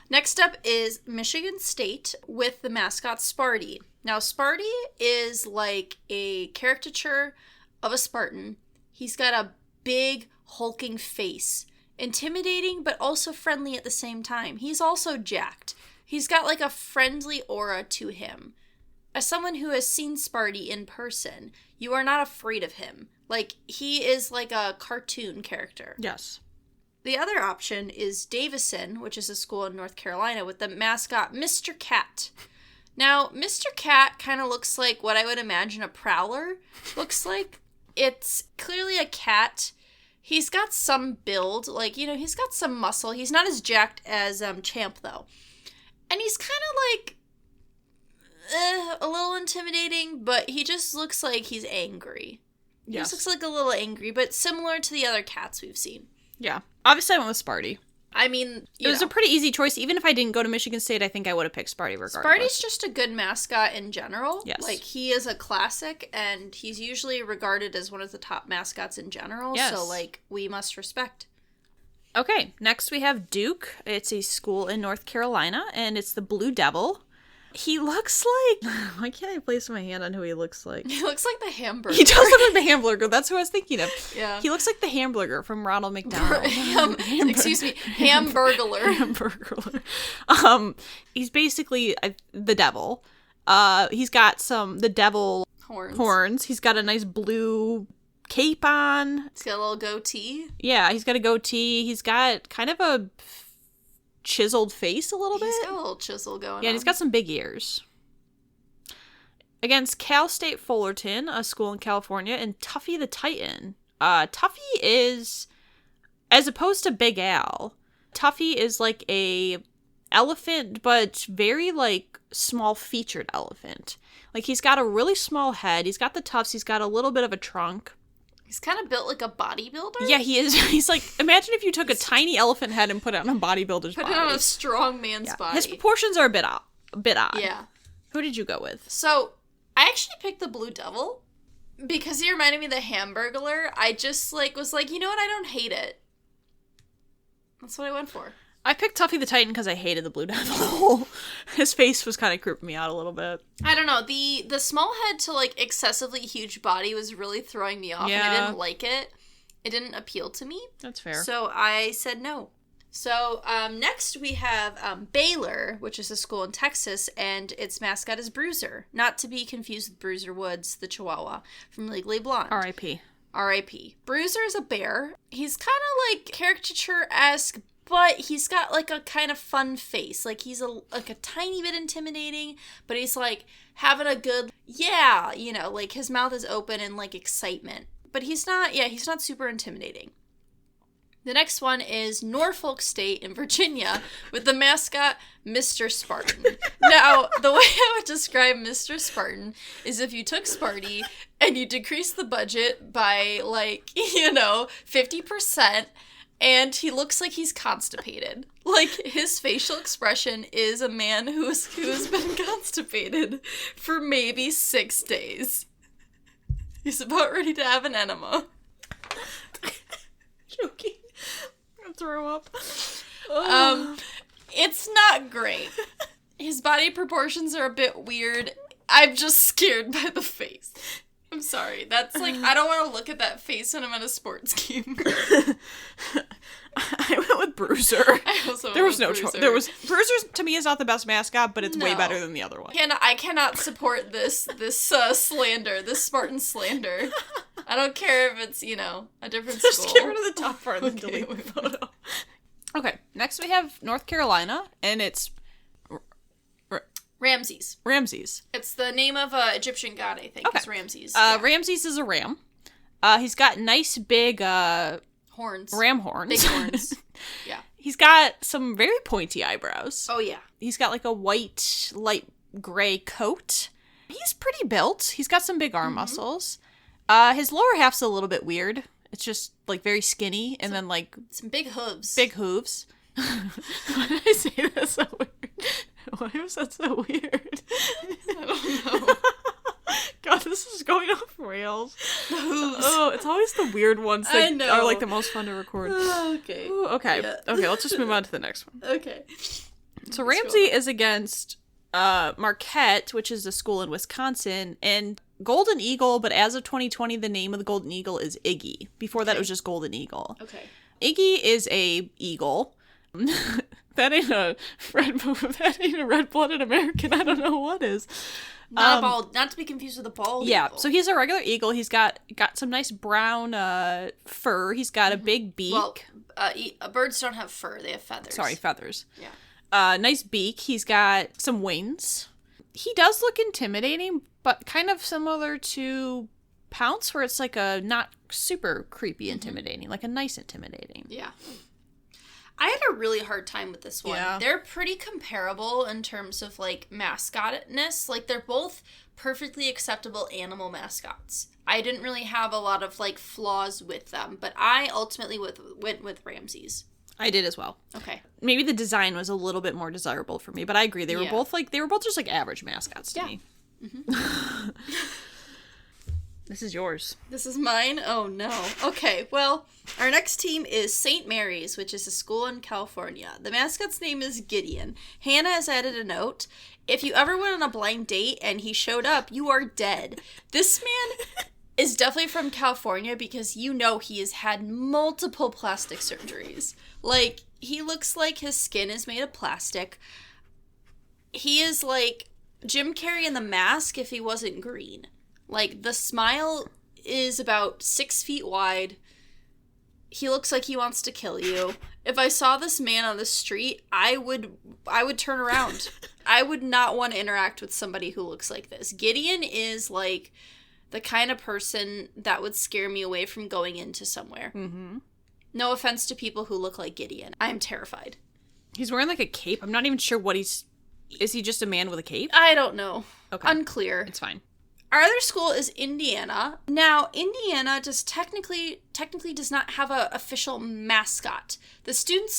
[SPEAKER 1] next up is Michigan State with the mascot Sparty. Now, Sparty is like a caricature of a Spartan. He's got a big, hulking face. Intimidating, but also friendly at the same time. He's also jacked. He's got, like, a friendly aura to him. As someone who has seen Sparty in person, you are not afraid of him. Like, he is like a cartoon character.
[SPEAKER 2] Yes.
[SPEAKER 1] The other option is Davison, which is a school in North Carolina, with the mascot Mr. Cat. Now, Mr. Cat kind of looks like what I would imagine a prowler looks like. It's clearly a cat. He's got some build, like, he's got some muscle. He's not as jacked as Champ, though. And he's kind of like a little intimidating, but he just looks like he's angry. He just looks like a little angry, but similar to the other cats we've seen.
[SPEAKER 2] Yeah. Obviously, I went with Sparty.
[SPEAKER 1] I mean,
[SPEAKER 2] it was a pretty easy choice. Even if I didn't go to Michigan State, I think I would have picked Sparty regardless.
[SPEAKER 1] Sparty's just a good mascot in general.
[SPEAKER 2] Yes.
[SPEAKER 1] Like, he is a classic, and he's usually regarded as one of the top mascots in general.
[SPEAKER 2] Yes.
[SPEAKER 1] So, like, we must respect.
[SPEAKER 2] Okay, next we have Duke. It's a school in North Carolina, and it's the Blue Devil. He looks like... Why can't I place my hand on who he looks like?
[SPEAKER 1] He looks like the Hamburger.
[SPEAKER 2] He does look like the Hamburger. That's who I was thinking of.
[SPEAKER 1] Yeah.
[SPEAKER 2] He looks like the Hamburger from Ronald McDonald.
[SPEAKER 1] Excuse me. Hamburglar.
[SPEAKER 2] Hamburglar. He's basically the devil. He's got the devil horns. He's got a nice blue cape on.
[SPEAKER 1] He's got a little goatee.
[SPEAKER 2] Yeah, he's got a goatee. He's got kind of a chiseled face a little bit.
[SPEAKER 1] He's got a little chisel going on.
[SPEAKER 2] Yeah, and he's got some big ears. Against Cal State Fullerton, a school in California, and Tuffy the Titan. Tuffy is, as opposed to Big Al, Tuffy is like a elephant, but very, like, small featured elephant. Like, he's got a really small head. He's got the tufts. He's got a little bit of a trunk.
[SPEAKER 1] He's kind of built like a bodybuilder.
[SPEAKER 2] Yeah, he is. He's like, imagine if you took a tiny elephant head and put it on a bodybuilder's body.
[SPEAKER 1] Put it on a strong man's body.
[SPEAKER 2] His proportions are a bit odd.
[SPEAKER 1] Yeah.
[SPEAKER 2] Who did you go with?
[SPEAKER 1] So, I actually picked the Blue Devil because he reminded me of the Hamburglar. I just, like, was like, you know what? I don't hate it. That's what I went for.
[SPEAKER 2] I picked Tuffy the Titan because I hated the Blue Devil. His face was kind of creeping me out a little bit.
[SPEAKER 1] I don't know. The small head to, like, excessively huge body was really throwing me off, and I didn't like it. It didn't appeal to me.
[SPEAKER 2] That's fair.
[SPEAKER 1] So I said no. So next we have Baylor, which is a school in Texas, and its mascot is Bruiser. Not to be confused with Bruiser Woods, the Chihuahua from Legally Blonde.
[SPEAKER 2] R.I.P.
[SPEAKER 1] R.I.P. Bruiser is a bear. He's kind of like caricature-esque but he's got, like, a kind of fun face. Like, he's a tiny bit intimidating, but he's, like, having a good, yeah, you know, like, his mouth is open in, like, excitement. But he's not super intimidating. The next one is Norfolk State in Virginia with the mascot Mr. Spartan. Now, the way I would describe Mr. Spartan is if you took Sparty and you decreased the budget by, like, you know, 50%, and he looks like he's constipated. Like, his facial expression is a man who's been constipated for maybe 6 days. He's about ready to have an enema.
[SPEAKER 2] Joking. I'll throw up.
[SPEAKER 1] It's not great. His body proportions are a bit weird. I'm just scared by the face. I'm sorry. That's like, I don't want to look at that face when I'm at a sports game.
[SPEAKER 2] I went with Bruiser.
[SPEAKER 1] I also
[SPEAKER 2] there was no choice. Bruiser to me is not the best mascot, but it's way better than the other one.
[SPEAKER 1] I cannot support this slander, this Spartan slander. I don't care if it's, you know, a different school.
[SPEAKER 2] Just get rid of the top part and delete the photo. Okay, next we have North Carolina, and it's
[SPEAKER 1] Ramses.
[SPEAKER 2] Ramses.
[SPEAKER 1] It's the name of an Egyptian god, I think. Okay. It's Ramses.
[SPEAKER 2] Ramses is a ram. He's got nice big
[SPEAKER 1] horns.
[SPEAKER 2] Ram horns.
[SPEAKER 1] Big horns. Yeah.
[SPEAKER 2] He's got some very pointy eyebrows.
[SPEAKER 1] Oh, yeah.
[SPEAKER 2] He's got like a white, light gray coat. He's pretty built. He's got some big arm muscles. His lower half's a little bit weird. It's just like very skinny and then like
[SPEAKER 1] some big hooves.
[SPEAKER 2] Big hooves. Why did I say that so weird? Why was that so weird?
[SPEAKER 1] I don't know.
[SPEAKER 2] God, this is going off rails.
[SPEAKER 1] The hooves.
[SPEAKER 2] Oh, it's always the weird ones that are like the most fun to record.
[SPEAKER 1] Okay.
[SPEAKER 2] Ooh, okay.
[SPEAKER 1] Yeah.
[SPEAKER 2] Okay, let's just move on to the next one.
[SPEAKER 1] Okay.
[SPEAKER 2] So Ramsey is against Marquette, which is a school in Wisconsin, and Golden Eagle, but as of 2020, the name of the Golden Eagle is Iggy. Before that, it was just Golden Eagle.
[SPEAKER 1] Okay.
[SPEAKER 2] Iggy is a eagle. That ain't a red-blooded American. I don't know what is.
[SPEAKER 1] Not a bald, not to be confused with a bald eagle.
[SPEAKER 2] So he's a regular eagle. He's got some nice brown fur. He's got a big beak.
[SPEAKER 1] Well, birds don't have fur; they have feathers.
[SPEAKER 2] Sorry, feathers.
[SPEAKER 1] Yeah.
[SPEAKER 2] Nice beak. He's got some wings. He does look intimidating, but kind of similar to Pounce, where it's like a not super creepy intimidating, like a nice intimidating.
[SPEAKER 1] Yeah. I had a really hard time with this one. Yeah. They're pretty comparable in terms of, like, mascotness. Like, they're both perfectly acceptable animal mascots. I didn't really have a lot of, like, flaws with them, but I ultimately went with Ramses.
[SPEAKER 2] I did as well.
[SPEAKER 1] Okay.
[SPEAKER 2] Maybe the design was a little bit more desirable for me, but I agree. They were both just, like, average mascots to me. Mm-hmm. This is yours.
[SPEAKER 1] This is mine? Oh, no. Okay, well, our next team is St. Mary's, which is a school in California. The mascot's name is Gideon. Hannah has added a note. If you ever went on a blind date and he showed up, you are dead. This man is definitely from California because you know he has had multiple plastic surgeries. Like, he looks like his skin is made of plastic. He is like Jim Carrey in The Mask if he wasn't green. Like, the smile is about 6 feet wide. He looks like he wants to kill you. If I saw this man on the street, I would turn around. I would not want to interact with somebody who looks like this. Gideon is, like, the kind of person that would scare me away from going into somewhere. Mm-hmm. No offense to people who look like Gideon. I am terrified.
[SPEAKER 2] He's wearing, like, a cape. I'm not even sure what he's... Is he just a man with a cape?
[SPEAKER 1] I don't know.
[SPEAKER 2] Okay.
[SPEAKER 1] Unclear.
[SPEAKER 2] It's fine.
[SPEAKER 1] Our other school is Indiana. Now, Indiana just technically does not have an official mascot. The student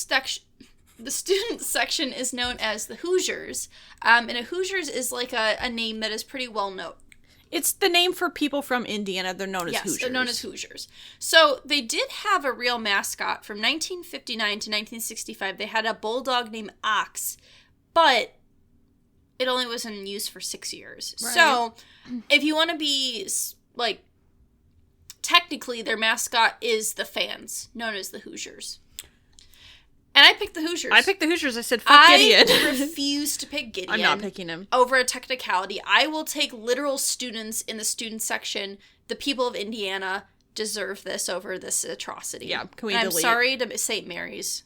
[SPEAKER 1] section is known as the Hoosiers, and a Hoosiers is like a name that is pretty well known.
[SPEAKER 2] It's the name for people from Indiana. They're known as Hoosiers. Yes,
[SPEAKER 1] they're known as Hoosiers. So they did have a real mascot from 1959 to 1965. They had a bulldog named Ox, but it only was in use for 6 years. Right. So, if you want to be, like, technically their mascot is the fans, known as the Hoosiers. And I picked the Hoosiers.
[SPEAKER 2] I picked the Hoosiers. I said, fuck Gideon.
[SPEAKER 1] I refuse to pick Gideon.
[SPEAKER 2] I'm not picking him.
[SPEAKER 1] Over a technicality. I will take literal students in the student section. The people of Indiana deserve this over this atrocity.
[SPEAKER 2] Yeah, can we
[SPEAKER 1] and
[SPEAKER 2] delete?
[SPEAKER 1] I'm sorry to St. Mary's.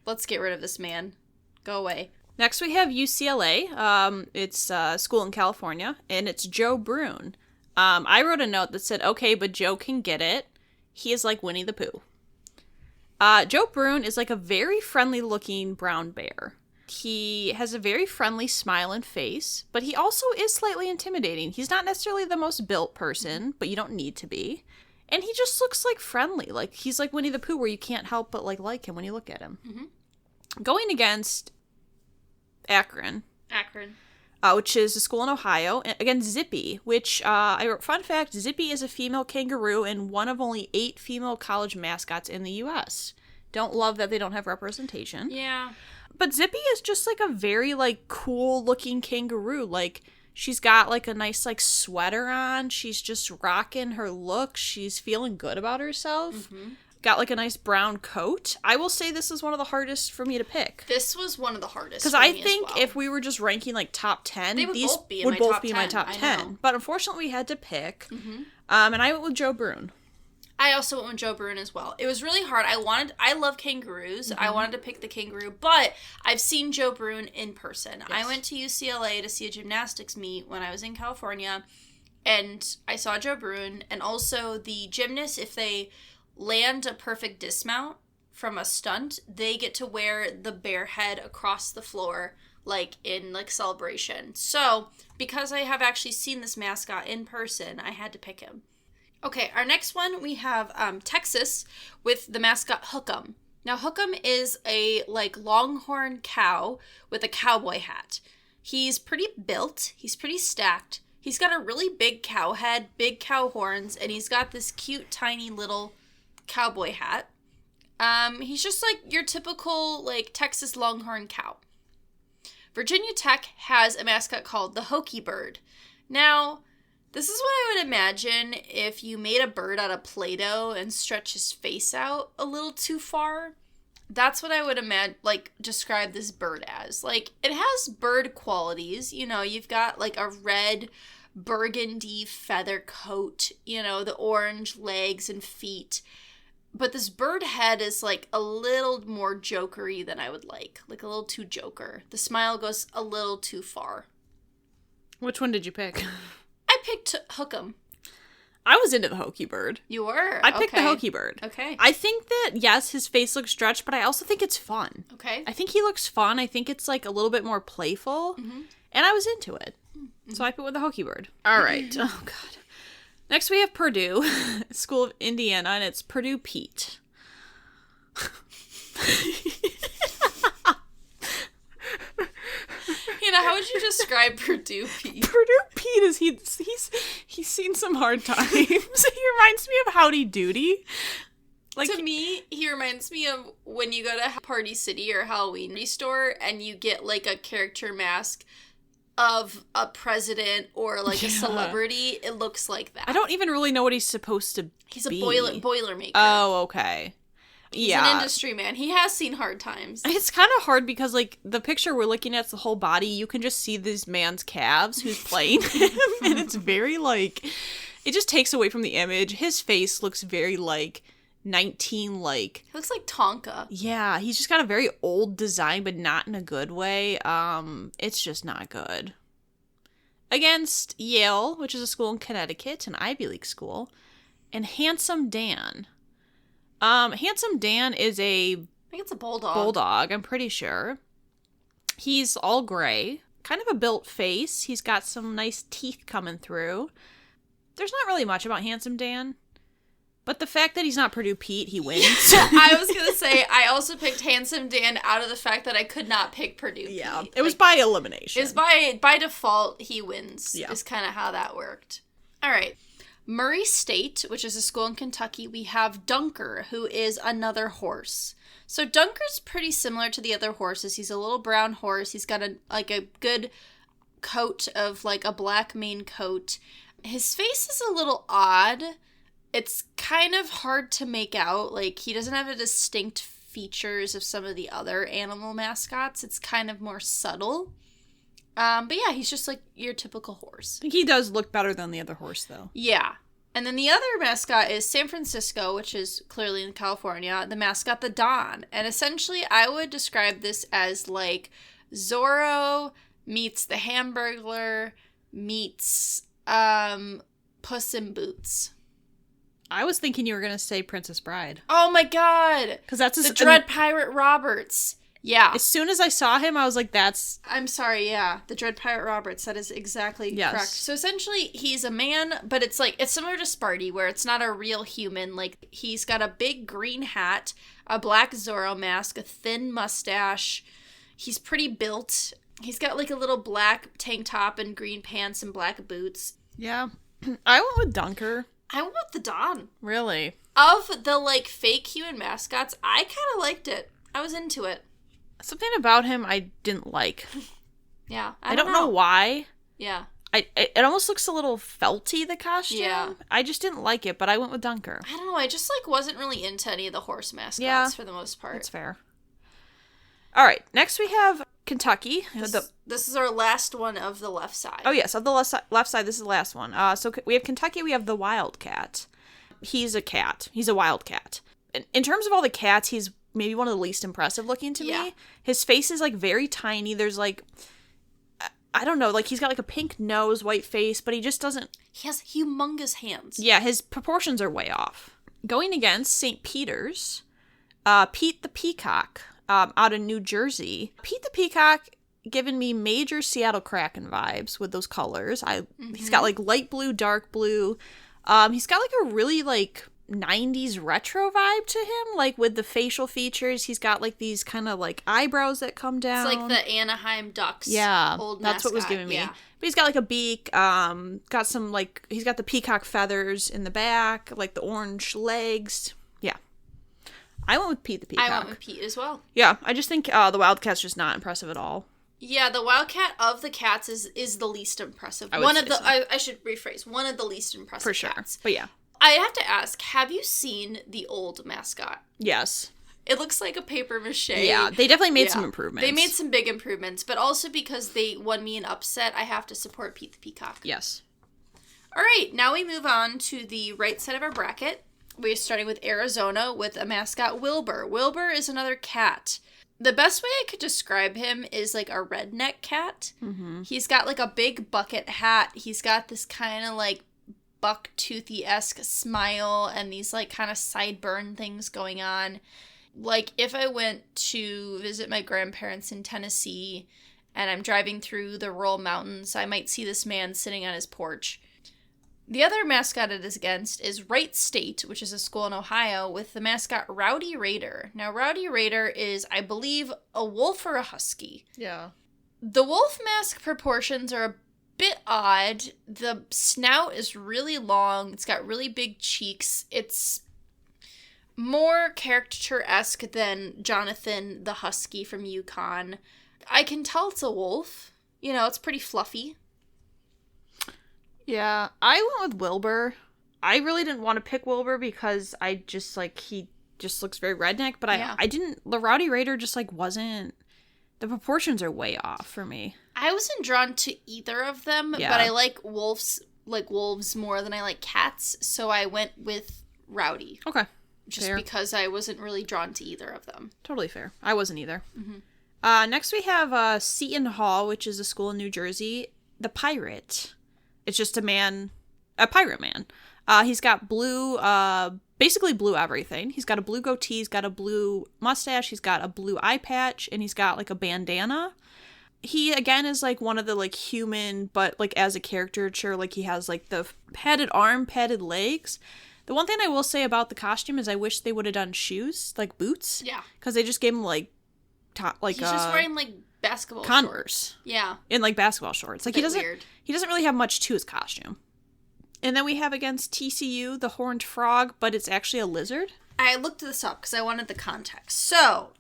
[SPEAKER 1] Let's get rid of this man. Go away.
[SPEAKER 2] Next we have UCLA. It's a school in California, and it's Joe Brune. I wrote a note that said, okay, but Joe can get it. He is like Winnie the Pooh. Joe Brune is like a very friendly-looking brown bear. He has a very friendly smile and face, but he also is slightly intimidating. He's not necessarily the most built person, but you don't need to be. And he just looks like friendly. Like he's like Winnie the Pooh, where you can't help but like him when you look at him. Mm-hmm. Going against Akron, which is a school in Ohio, and against Zippy, which I wrote, fun fact, Zippy is a female kangaroo and one of only 8 female college mascots in the U.S. Don't love that they don't have representation.
[SPEAKER 1] Yeah.
[SPEAKER 2] But Zippy is just, like, a very, like, cool-looking kangaroo. Like, she's got, like, a nice, like, sweater on. She's just rocking her look. She's feeling good about herself. Mm-hmm. Got, like, a nice brown coat. I will say this is one of the hardest for me to pick.
[SPEAKER 1] This was one of the hardest
[SPEAKER 2] because I think if we were just ranking, like, top 10, these would both be my top 10. But unfortunately, we had to pick. Mm-hmm. And I went with Joe Brune.
[SPEAKER 1] I also went with Joe Brune as well. It was really hard. I love kangaroos. Mm-hmm. I wanted to pick the kangaroo, but I've seen Joe Brune in person. Yes. I went to UCLA to see a gymnastics meet when I was in California, and I saw Joe Brune, and also the gymnasts, if they land a perfect dismount from a stunt, they get to wear the bear head across the floor, like in like celebration. So, because I have actually seen this mascot in person, I had to pick him. Okay, our next one, we have Texas with the mascot Hook'em. Now, Hook'em is a, like, longhorn cow with a cowboy hat. He's pretty built. He's pretty stacked. He's got a really big cow head, big cow horns, and he's got this cute, tiny little cowboy hat. He's just, like, your typical, like, Texas longhorn cow. Virginia Tech has a mascot called the Hokey Bird. Now, this is what I would imagine if you made a bird out of Play-Doh and stretched his face out a little too far. That's what I would describe this bird as. Like, it has bird qualities. You know, you've got, like, a red burgundy feather coat, you know, the orange legs and feet. But this bird head is, like, a little more jokery than I would like a little too joker. The smile goes a little too far.
[SPEAKER 2] Which one did you pick?
[SPEAKER 1] I picked Hook'em.
[SPEAKER 2] I was into the Hokey Bird.
[SPEAKER 1] You were?
[SPEAKER 2] I picked the Hokey Bird.
[SPEAKER 1] Okay.
[SPEAKER 2] I think that, yes, his face looks stretched, but I also think it's fun.
[SPEAKER 1] Okay.
[SPEAKER 2] I think he looks fun. I think it's, like, a little bit more playful. Mm-hmm. And I was into it. Mm-hmm. So I put with the Hokey Bird. All right. Oh, God. Next we have Purdue, School of Indiana, and it's Purdue Pete.
[SPEAKER 1] You know, how would you describe Purdue Pete?
[SPEAKER 2] Purdue Pete is he's seen some hard times. He reminds me of Howdy Doody.
[SPEAKER 1] Like, to me, he reminds me of when you go to Party City or Halloween store and you get like a character mask of a president or like a celebrity. It looks like that.
[SPEAKER 2] I don't even really know what he's supposed to be.
[SPEAKER 1] He's a boilermaker.
[SPEAKER 2] Oh, okay.
[SPEAKER 1] He's an industry man. He has seen hard times.
[SPEAKER 2] It's kind of hard because, like, the picture we're looking at is the whole body. You can just see this man's calves who's playing him. And it's very, like, it just takes away from the image. His face looks very, like, 19, like...
[SPEAKER 1] He looks like Tonka.
[SPEAKER 2] Yeah, he's just got a very old design, but not in a good way. It's just not good. Against Yale, which is a school in Connecticut, an Ivy League school, and Handsome Dan. Handsome Dan is I think
[SPEAKER 1] it's a bulldog.
[SPEAKER 2] Bulldog, I'm pretty sure. He's all gray, kind of a built face. He's got some nice teeth coming through. There's not really much about Handsome Dan, but the fact that he's not Purdue Pete, he wins.
[SPEAKER 1] I was gonna say, I also picked Handsome Dan out of the fact that I could not pick Purdue Pete.
[SPEAKER 2] Yeah, it was by elimination.
[SPEAKER 1] It's by default, he wins. Yeah. Is kind of how that worked. All right. Murray State, which is a school in Kentucky, we have Dunker, who is another horse. So Dunker's pretty similar to the other horses. He's a little brown horse. He's got a good coat of like a black mane coat. His face is a little odd. It's kind of hard to make out. Like, he doesn't have the distinct features of some of the other animal mascots. It's kind of more subtle. But yeah, he's just like your typical horse.
[SPEAKER 2] I think he does look better than the other horse, though.
[SPEAKER 1] Yeah. And then the other mascot is San Francisco, which is clearly in California, the mascot, the Don. And essentially, I would describe this as like Zorro meets the Hamburglar meets Puss in Boots.
[SPEAKER 2] I was thinking you were going to say Princess Bride.
[SPEAKER 1] Oh my god!
[SPEAKER 2] Because that's
[SPEAKER 1] the Dread Pirate Roberts. Yeah.
[SPEAKER 2] As soon as I saw him, I was like, that's...
[SPEAKER 1] I'm sorry, yeah. The Dread Pirate Roberts. That is exactly correct. So essentially, he's a man, but it's like, it's similar to Sparty, where it's not a real human. Like, he's got a big green hat, a black Zorro mask, a thin mustache. He's pretty built. He's got like a little black tank top and green pants and black boots.
[SPEAKER 2] Yeah. I went with Dunker.
[SPEAKER 1] I went with the Don.
[SPEAKER 2] Really?
[SPEAKER 1] Of the like fake human mascots, I kind of liked it. I was into it.
[SPEAKER 2] Something about him I didn't like.
[SPEAKER 1] Yeah.
[SPEAKER 2] I don't know why.
[SPEAKER 1] Yeah.
[SPEAKER 2] It almost looks a little felty, the costume.
[SPEAKER 1] Yeah.
[SPEAKER 2] I just didn't like it, but I went with Dunker.
[SPEAKER 1] I don't know. I just like wasn't really into any of the horse mascots for the most part.
[SPEAKER 2] That's fair. All right. Next we have Kentucky.
[SPEAKER 1] This is our last one of the left side.
[SPEAKER 2] Oh, yes. Of the left side, this is the last one. So we have Kentucky. We have the Wildcat. He's a cat. He's a wildcat. In terms of all the cats, he's maybe one of the least impressive looking to me. His face is like very tiny. There's like, I don't know, like he's got like a pink nose, white face, but he just doesn't.
[SPEAKER 1] He has humongous hands.
[SPEAKER 2] Yeah, his proportions are way off. Going against St. Peter's, Pete the Peacock, out of New Jersey. Pete the Peacock giving me major Seattle Kraken vibes with those colors. He's got like light blue, dark blue. He's got like a really like 90s retro vibe to him, like with the facial features. He's got like these kind of like eyebrows that come down.
[SPEAKER 1] It's like the Anaheim Ducks.
[SPEAKER 2] Yeah,
[SPEAKER 1] old
[SPEAKER 2] that's
[SPEAKER 1] mascot.
[SPEAKER 2] what was giving me.
[SPEAKER 1] Yeah.
[SPEAKER 2] But he's got like a beak. Got some like he's got the peacock feathers in the back, like the orange legs. Yeah, I went with Pete the Peacock.
[SPEAKER 1] I went with Pete as well.
[SPEAKER 2] Yeah, I just think the Wildcat's just not impressive at all.
[SPEAKER 1] Yeah, the Wildcat of the cats is the least impressive. I should rephrase. One of the least impressive
[SPEAKER 2] for sure.
[SPEAKER 1] cats.
[SPEAKER 2] But yeah.
[SPEAKER 1] I have to ask, have you seen the old Mascot?
[SPEAKER 2] Yes.
[SPEAKER 1] It looks like a paper mache.
[SPEAKER 2] Yeah, they definitely made some improvements.
[SPEAKER 1] They made some big improvements, but also because they won me an upset, I have to support Pete the Peacock.
[SPEAKER 2] Yes.
[SPEAKER 1] All right, now we move on to the right side of our bracket. We're starting with Arizona with a mascot, Wilbur. Wilbur is another cat. The best way I could describe him is like a redneck cat. Mm-hmm. He's got like a big bucket hat. He's got this kind of like buck-toothy-esque smile and these like kind of sideburn things going on. Like if I went to visit my grandparents in Tennessee and I'm driving through the rural mountains, I might see this man sitting on his porch. The other mascot it is against is Wright State, which is a school in Ohio, with the mascot Rowdy Raider. Now Rowdy Raider is, I believe, a wolf or a husky.
[SPEAKER 2] Yeah.
[SPEAKER 1] The wolf mask proportions are a bit odd. The snout is really long. It's got really big cheeks. It's more caricature-esque than Jonathan the husky from Yukon. I can tell it's a wolf. You know, it's pretty fluffy.
[SPEAKER 2] Yeah, I went with Wilbur. I really didn't want to pick Wilbur because I just like he just looks very redneck, but I didn't. The Rowdy Raider just like wasn't. The proportions are way off for me.
[SPEAKER 1] I wasn't drawn to either of them, but I like wolves more than I like cats, so I went with Rowdy.
[SPEAKER 2] Okay.
[SPEAKER 1] Just
[SPEAKER 2] fair.
[SPEAKER 1] Because I wasn't really drawn to either of them.
[SPEAKER 2] Totally fair. I wasn't either. Mm-hmm. Next we have Seton Hall, which is a school in New Jersey. The Pirate. It's just a pirate man. He's got blue, basically blue everything. He's got a blue goatee, he's got a blue mustache, he's got a blue eye patch, and he's got like a bandana. He, again, is like one of the like human, but like as a caricature, like he has like the padded arm, padded legs. The one thing I will say about the costume is I wish they would have done shoes, like boots.
[SPEAKER 1] Yeah.
[SPEAKER 2] Because they just gave him like,
[SPEAKER 1] he's just wearing like basketball
[SPEAKER 2] Converse.
[SPEAKER 1] Shorts. Yeah.
[SPEAKER 2] In like basketball shorts. Like he doesn't really have much to his costume. And then we have against TCU the horned frog, but it's actually a lizard.
[SPEAKER 1] I looked this up because I wanted the context. So,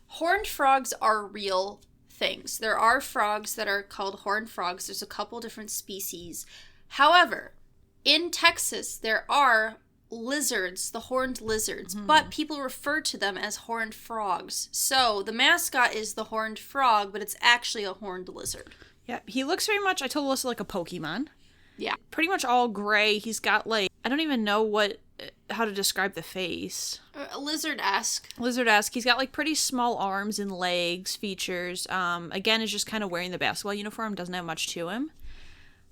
[SPEAKER 1] horned frogs are real things. There are frogs that are called horned frogs. There's a couple different species. However, in Texas, there are lizards, the horned lizards, but people refer to them as horned frogs. So, the mascot is the horned frog, but it's actually a horned lizard.
[SPEAKER 2] Yeah, he looks very much, I told Alyssa, like a Pokemon.
[SPEAKER 1] Yeah.
[SPEAKER 2] Pretty much all gray. He's got like I don't even know how to describe the face.
[SPEAKER 1] Lizard-esque.
[SPEAKER 2] Lizard-esque. He's got like pretty small arms and legs features. Again, is just kind of wearing the basketball uniform. Doesn't have much to him.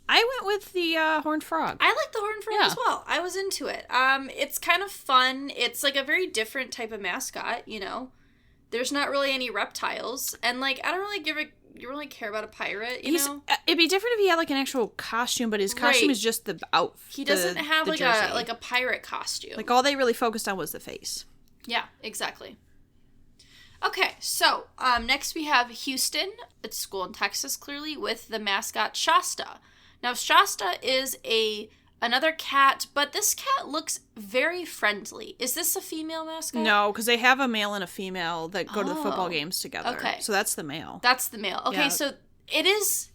[SPEAKER 2] I went with the horned frog.
[SPEAKER 1] I like the horned frog as well. I was into it. It's kind of fun. It's like a very different type of mascot, you know. There's not really any reptiles. And like, I don't really care about a pirate, you know?
[SPEAKER 2] It'd be different if he had like an actual costume, but his costume is just the outfit.
[SPEAKER 1] He doesn't have like a pirate costume.
[SPEAKER 2] Like all they really focused on was the face.
[SPEAKER 1] Yeah, exactly. Okay, so next we have Houston. It's a school in Texas, clearly, with the mascot Shasta. Now, Shasta is another cat, but this cat looks very friendly. Is this a female mascot?
[SPEAKER 2] No, because they have a male and a female that go to the football games together. Okay. So that's the male.
[SPEAKER 1] That's the male. Okay, so it is,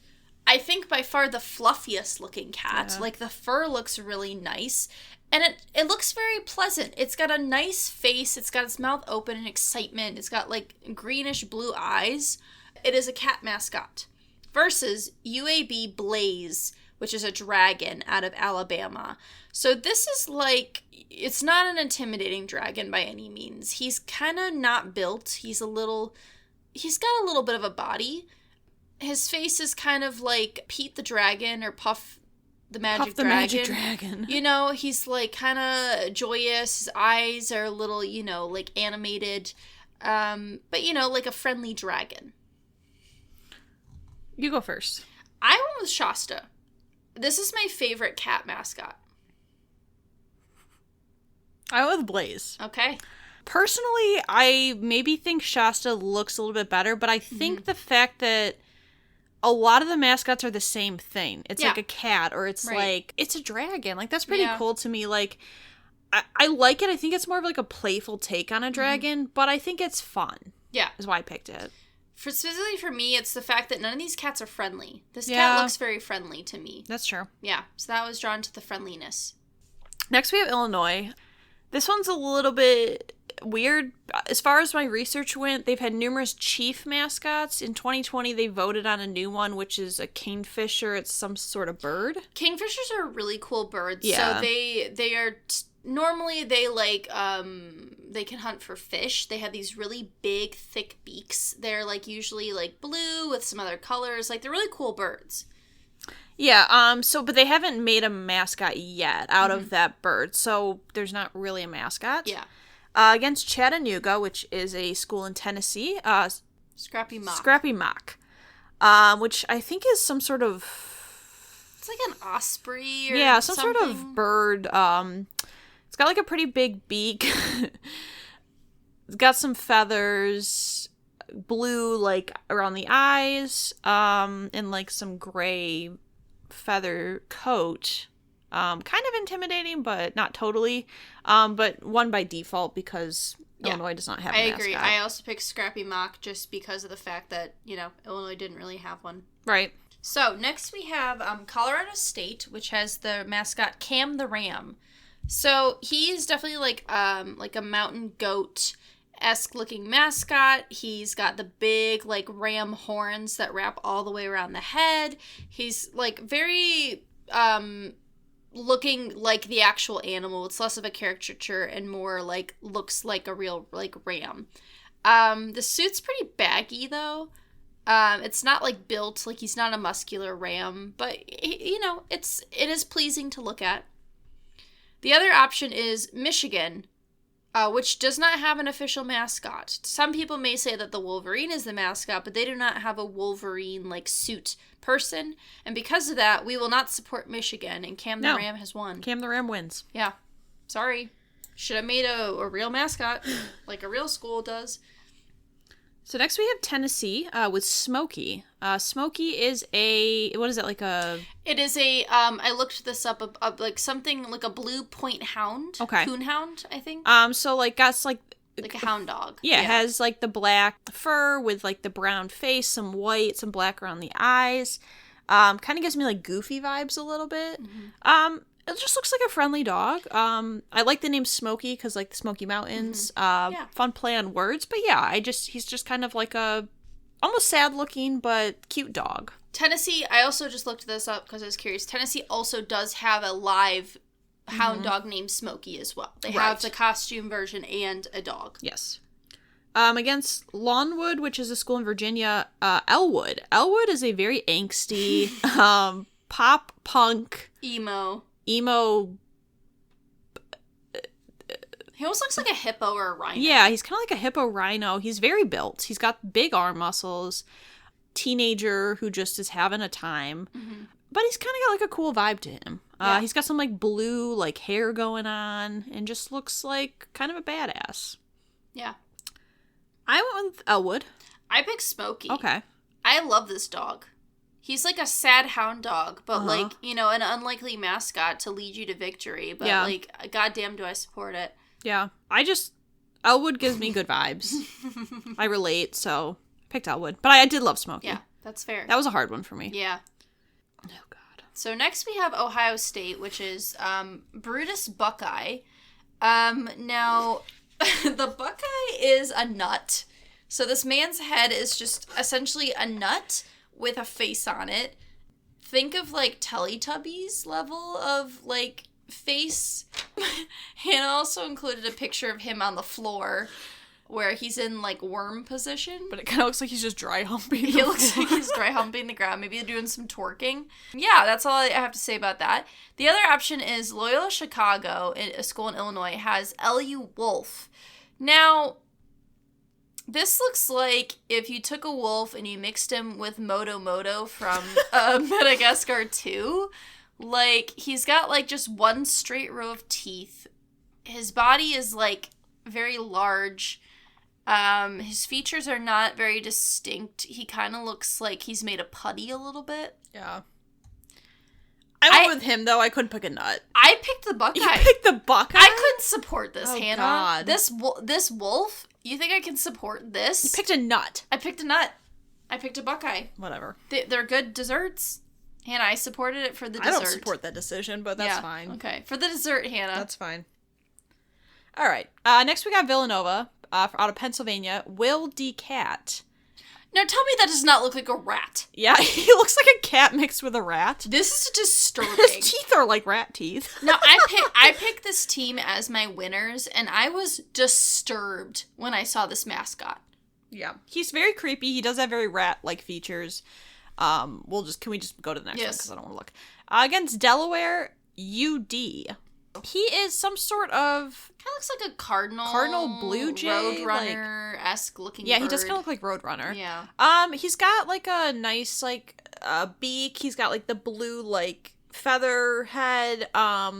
[SPEAKER 1] I think, by far the fluffiest looking cat. Yeah. Like, the fur looks really nice. And it looks very pleasant. It's got a nice face. It's got its mouth open in excitement. It's got, like, greenish blue eyes. It is a cat mascot. Versus UAB Blaze, which is a dragon out of Alabama. So this is like, it's not an intimidating dragon by any means. He's kind of not built. He's got a little bit of a body. His face is kind of like Pete the Dragon or Puff the Magic Dragon. You know, he's like kind of joyous. His eyes are a little, you know, like animated. But, you know, like a friendly dragon.
[SPEAKER 2] You go first.
[SPEAKER 1] I went with Shasta. This is my favorite cat mascot.
[SPEAKER 2] I went with Blaze.
[SPEAKER 1] Okay.
[SPEAKER 2] Personally, I maybe think Shasta looks a little bit better, but I think the fact that a lot of the mascots are the same thing. It's like a cat, or it's like, it's a dragon. Like, that's pretty cool to me. Like, I like it. I think it's more of like a playful take on a dragon, but I think it's fun. Yeah. Is why I picked it.
[SPEAKER 1] Specifically for me, it's the fact that none of these cats are friendly. This cat looks very friendly to me.
[SPEAKER 2] That's true.
[SPEAKER 1] Yeah, so that was drawn to the friendliness.
[SPEAKER 2] Next we have Illinois. This one's a little bit weird. As far as my research went, they've had numerous chief mascots. In 2020, they voted on a new one, which is a kingfisher. It's some sort of bird.
[SPEAKER 1] Kingfishers are really cool birds. Yeah. So they are... Normally, they they can hunt for fish. They have these really big, thick beaks. They're, like, usually, like, blue with some other colors. Like, they're really cool birds.
[SPEAKER 2] Yeah, but they haven't made a mascot yet out of that bird. So there's not really a mascot. Yeah. Against Chattanooga, which is a school in Tennessee.
[SPEAKER 1] Scrappy Mock.
[SPEAKER 2] Scrappy Mock. Which I think is some sort of...
[SPEAKER 1] It's like an osprey or
[SPEAKER 2] some
[SPEAKER 1] something.
[SPEAKER 2] Sort of bird. It's got like a pretty big beak. It's got some feathers, blue like around the eyes, and like some gray feather coat. Kind of intimidating, but not totally. But one by default because Illinois does not have a mascot.
[SPEAKER 1] I agree. I also picked Scrappy Mock just because of the fact that, you know, Illinois didn't really have one.
[SPEAKER 2] Right.
[SPEAKER 1] So, next we have Colorado State, which has the mascot Cam the Ram. So, he's definitely like a mountain goat-esque looking mascot. He's got the big, like, ram horns that wrap all the way around the head. He's, like, very looking like the actual animal. It's less of a caricature and more, like, looks like a real, like, ram. The suit's pretty baggy, though. It's not like built, like he's not a muscular ram, but you know, it is pleasing to look at. The other option is Michigan, which does not have an official mascot. Some people may say that the Wolverine is the mascot, but they do not have a Wolverine like suit person, and because of that, we will not support Michigan, and Cam the Ram has won.
[SPEAKER 2] Cam the Ram wins.
[SPEAKER 1] Yeah. Sorry. Should have made a real mascot, like a real school does.
[SPEAKER 2] So next we have Tennessee with Smokey. Smokey is what is it, like a...
[SPEAKER 1] It is a, I looked this up, like something like a blue point hound.
[SPEAKER 2] Okay.
[SPEAKER 1] Coonhound, I think.
[SPEAKER 2] So like that's like...
[SPEAKER 1] Like a hound dog.
[SPEAKER 2] Yeah, it has like the black fur with like the brown face, some white, some black around the eyes. Kind of gives me like Goofy vibes a little bit. Mm-hmm. It just looks like a friendly dog. I like the name Smokey because, like, the Smoky Mountains. Mm-hmm. Fun play on words. But, yeah, he's just kind of like a almost sad-looking but cute dog.
[SPEAKER 1] Tennessee, I also just looked this up because I was curious. Tennessee also does have a live hound dog named Smokey as well. They have the costume version and a dog.
[SPEAKER 2] Yes. Against Lawnwood, which is a school in Virginia, Elwood. Elwood is a very angsty, pop punk,
[SPEAKER 1] emo.
[SPEAKER 2] He
[SPEAKER 1] almost looks like a hippo or a rhino.
[SPEAKER 2] Yeah, he's kind of like a hippo rhino. He's very built. He's got big arm muscles. Teenager who just is having a time. Mm-hmm. But he's kind of got like a cool vibe to him. He's got some like blue like hair going on and just looks like kind of a badass.
[SPEAKER 1] Yeah.
[SPEAKER 2] I went with Elwood.
[SPEAKER 1] I picked Smokey.
[SPEAKER 2] Okay.
[SPEAKER 1] I love this dog. He's like a sad hound dog, but like, you know, an unlikely mascot to lead you to victory. But like, goddamn, do I support it.
[SPEAKER 2] Yeah. Elwood gives me good vibes. I relate, so picked Elwood. But I did love Smokey.
[SPEAKER 1] Yeah, that's fair.
[SPEAKER 2] That was a hard one for me.
[SPEAKER 1] Yeah.
[SPEAKER 2] Oh, God.
[SPEAKER 1] So next we have Ohio State, which is Brutus Buckeye. Now, the Buckeye is a nut. So this man's head is just essentially a nut with a face on it. Think of like Teletubbies level of like face. Hannah also included a picture of him on the floor where he's in like worm position.
[SPEAKER 2] But it kind of looks like he's just dry humping.
[SPEAKER 1] He looks like he's dry humping the ground. Maybe they're doing some twerking. Yeah, that's all I have to say about that. The other option is Loyola Chicago, a school in Illinois, has L.U. Wolf. Now, this looks like if you took a wolf and you mixed him with Moto Moto from Madagascar 2. Like, he's got, like, just one straight row of teeth. His body is, like, very large. His features are not very distinct. He kind of looks like he's made of putty a little bit.
[SPEAKER 2] Yeah. I went with him, though. I couldn't pick a nut.
[SPEAKER 1] I picked the Buckeye.
[SPEAKER 2] You picked the Buckeye?
[SPEAKER 1] I couldn't support this, Hannah.
[SPEAKER 2] God.
[SPEAKER 1] This wolf, you think I can support this?
[SPEAKER 2] You picked a nut.
[SPEAKER 1] I picked a nut. I picked a Buckeye.
[SPEAKER 2] Whatever.
[SPEAKER 1] They're good desserts. Hannah, I supported it for the dessert.
[SPEAKER 2] I don't support that decision, but that's fine.
[SPEAKER 1] Okay. For the dessert, Hannah.
[SPEAKER 2] That's fine. All right. Next we got Villanova out of Pennsylvania. Will D. Cat.
[SPEAKER 1] Now tell me that does not look like a rat.
[SPEAKER 2] Yeah, he looks like a cat mixed with a rat.
[SPEAKER 1] This is disturbing.
[SPEAKER 2] His teeth are like rat teeth.
[SPEAKER 1] Now, I picked this team as my winners, and I was disturbed when I saw this mascot.
[SPEAKER 2] Yeah. He's very creepy. He does have very rat-like features. Can we just go to the next one? Because I don't want to look. Against Delaware, UD. He is some sort of...
[SPEAKER 1] Kind of looks like a cardinal
[SPEAKER 2] blue jay.
[SPEAKER 1] Roadrunner-esque looking
[SPEAKER 2] Yeah,
[SPEAKER 1] bird.
[SPEAKER 2] He does kind of look like Roadrunner.
[SPEAKER 1] Yeah.
[SPEAKER 2] He's got like a nice beak. He's got like the blue like feather head.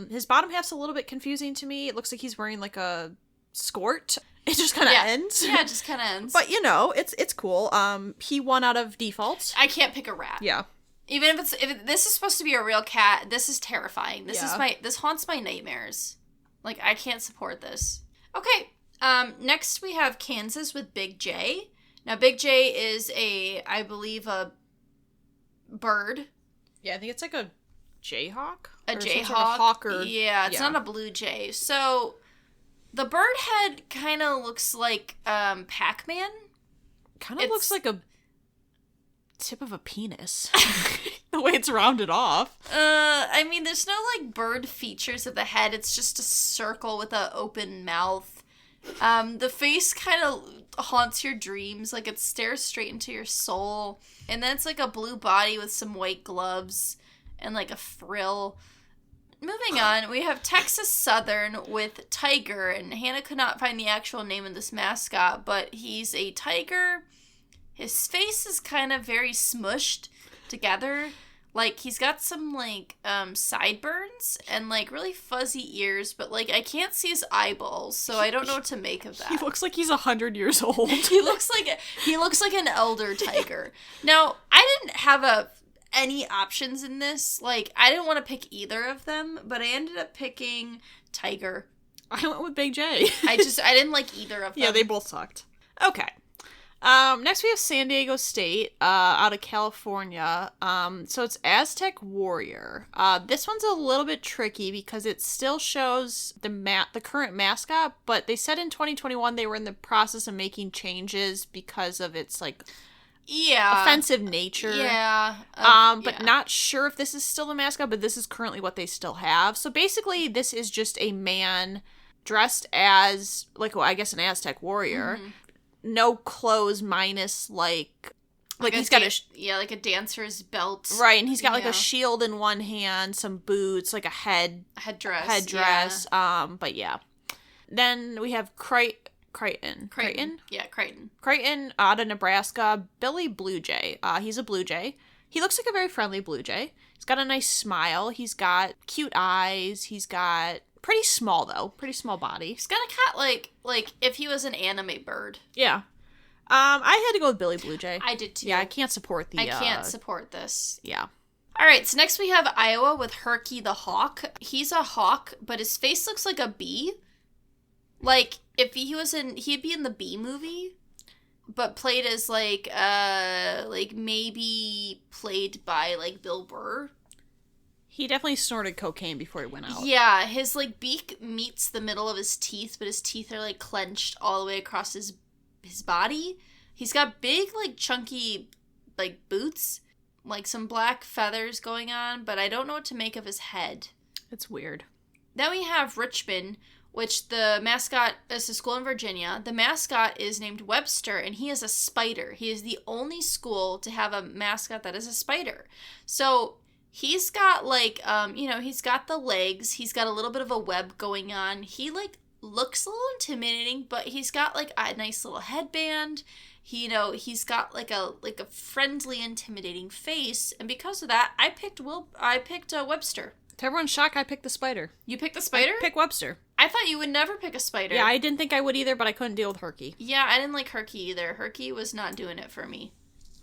[SPEAKER 2] His bottom half's a little bit confusing to me. It looks like he's wearing like a skirt. It just kind of ends.
[SPEAKER 1] Yeah, it just kind of ends.
[SPEAKER 2] But, you know, it's cool. He won out of default.
[SPEAKER 1] I can't pick a rat.
[SPEAKER 2] Yeah.
[SPEAKER 1] Even if this is supposed to be a real cat, this is terrifying. This haunts my nightmares. Like, I can't support this. Okay, next we have Kansas with Big J. Now, Big J is I believe, a bird.
[SPEAKER 2] Yeah, I think it's like a jayhawk.
[SPEAKER 1] A jayhawk.
[SPEAKER 2] Sort of hawker.
[SPEAKER 1] Yeah, it's not a blue jay. So, the bird head kind of looks like Pac-Man.
[SPEAKER 2] Kind of looks like a tip of a penis. The way it's rounded off.
[SPEAKER 1] I mean, there's no like bird features of the head. It's just a circle with an open mouth. The face kind of haunts your dreams. Like, it stares straight into your soul. And then it's like a blue body with some white gloves and like a frill. Moving on, we have Texas Southern with Tiger, and Hannah could not find the actual name of this mascot, but he's a tiger. His face is kind of very smushed together. Like, he's got some, like, sideburns and, like, really fuzzy ears, but, like, I can't see his eyeballs, so I don't know what to make of that.
[SPEAKER 2] He looks like he's 100 years old.
[SPEAKER 1] He looks like an elder tiger. Now, I didn't have any options in this. Like, I didn't want to pick either of them, but I ended up picking Tiger.
[SPEAKER 2] I went with Big J.
[SPEAKER 1] I didn't like either of them.
[SPEAKER 2] Yeah, they both sucked. Okay. Next we have San Diego State, out of California. So it's Aztec Warrior. This one's a little bit tricky because it still shows the current mascot, but they said in 2021 they were in the process of making changes because of its, like, offensive nature.
[SPEAKER 1] Yeah.
[SPEAKER 2] But not sure if this is still the mascot, but this is currently what they still have. So basically, this is just a man dressed as, like, well, I guess an Aztec warrior. Mm-hmm. No clothes minus, like he's got
[SPEAKER 1] like a dancer's belt.
[SPEAKER 2] Right, and he's got, like, a shield in one hand, some boots, like a headdress. Yeah. But yeah. Then we have Crichton.
[SPEAKER 1] Yeah, Crichton.
[SPEAKER 2] Crichton out of Nebraska. Billy Blue Jay. He's a Blue Jay. He looks like a very friendly Blue Jay. He's got a nice smile. He's got cute eyes. He's got pretty small body.
[SPEAKER 1] He's got a cat like if he was an anime bird.
[SPEAKER 2] Yeah. I had to go with Billy Blue Jay.
[SPEAKER 1] I did too.
[SPEAKER 2] Yeah, I can't support
[SPEAKER 1] this.
[SPEAKER 2] Yeah.
[SPEAKER 1] All right, so next we have Iowa with Herky the Hawk. He's a hawk, but his face looks like a bee. Like, if he'd be in the Bee Movie, but played as, maybe played by, Bill Burr.
[SPEAKER 2] He definitely snorted cocaine before he went out.
[SPEAKER 1] Yeah, his, beak meets the middle of his teeth, but his teeth are, clenched all the way across his body. He's got big, chunky, boots, some black feathers going on, but I don't know what to make of his head.
[SPEAKER 2] It's weird.
[SPEAKER 1] Then we have Richmond, which the mascot is a school in Virginia. The mascot is named Webster, and he is a spider. He is the only school to have a mascot that is a spider. So he's got, he's got the legs. He's got a little bit of a web going on. He, looks a little intimidating, but he's got, a nice little headband. He's got, a friendly, intimidating face. And because of that, I picked Webster.
[SPEAKER 2] To everyone's shock, I picked the spider.
[SPEAKER 1] You picked the spider?
[SPEAKER 2] I picked Webster.
[SPEAKER 1] I thought you would never pick a spider.
[SPEAKER 2] Yeah, I didn't think I would either, but I couldn't deal with Herky.
[SPEAKER 1] Yeah, I didn't like Herky either. Herky was not doing it for me.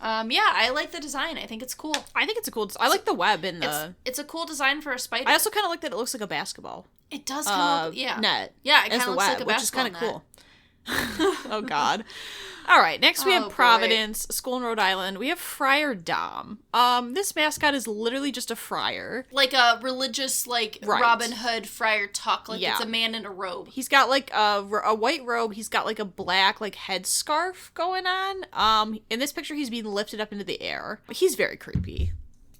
[SPEAKER 1] I like the design. I think it's cool.
[SPEAKER 2] I think it's a cool design. I like the web in the...
[SPEAKER 1] It's a cool design for a spider.
[SPEAKER 2] I also kind of like that it looks like a basketball.
[SPEAKER 1] It does kind of look,
[SPEAKER 2] net.
[SPEAKER 1] Yeah, it kind of looks like a basketball
[SPEAKER 2] which is kind of
[SPEAKER 1] net.
[SPEAKER 2] cool. Oh, God. All right, next we have Providence, school in Rhode Island. We have Friar Dom. This mascot is literally just a friar.
[SPEAKER 1] Like a religious, right. Robin Hood Friar Tuck. It's a man in a robe.
[SPEAKER 2] He's got, a white robe. He's got, a black, headscarf going on. In this picture, he's being lifted up into the air. He's very creepy.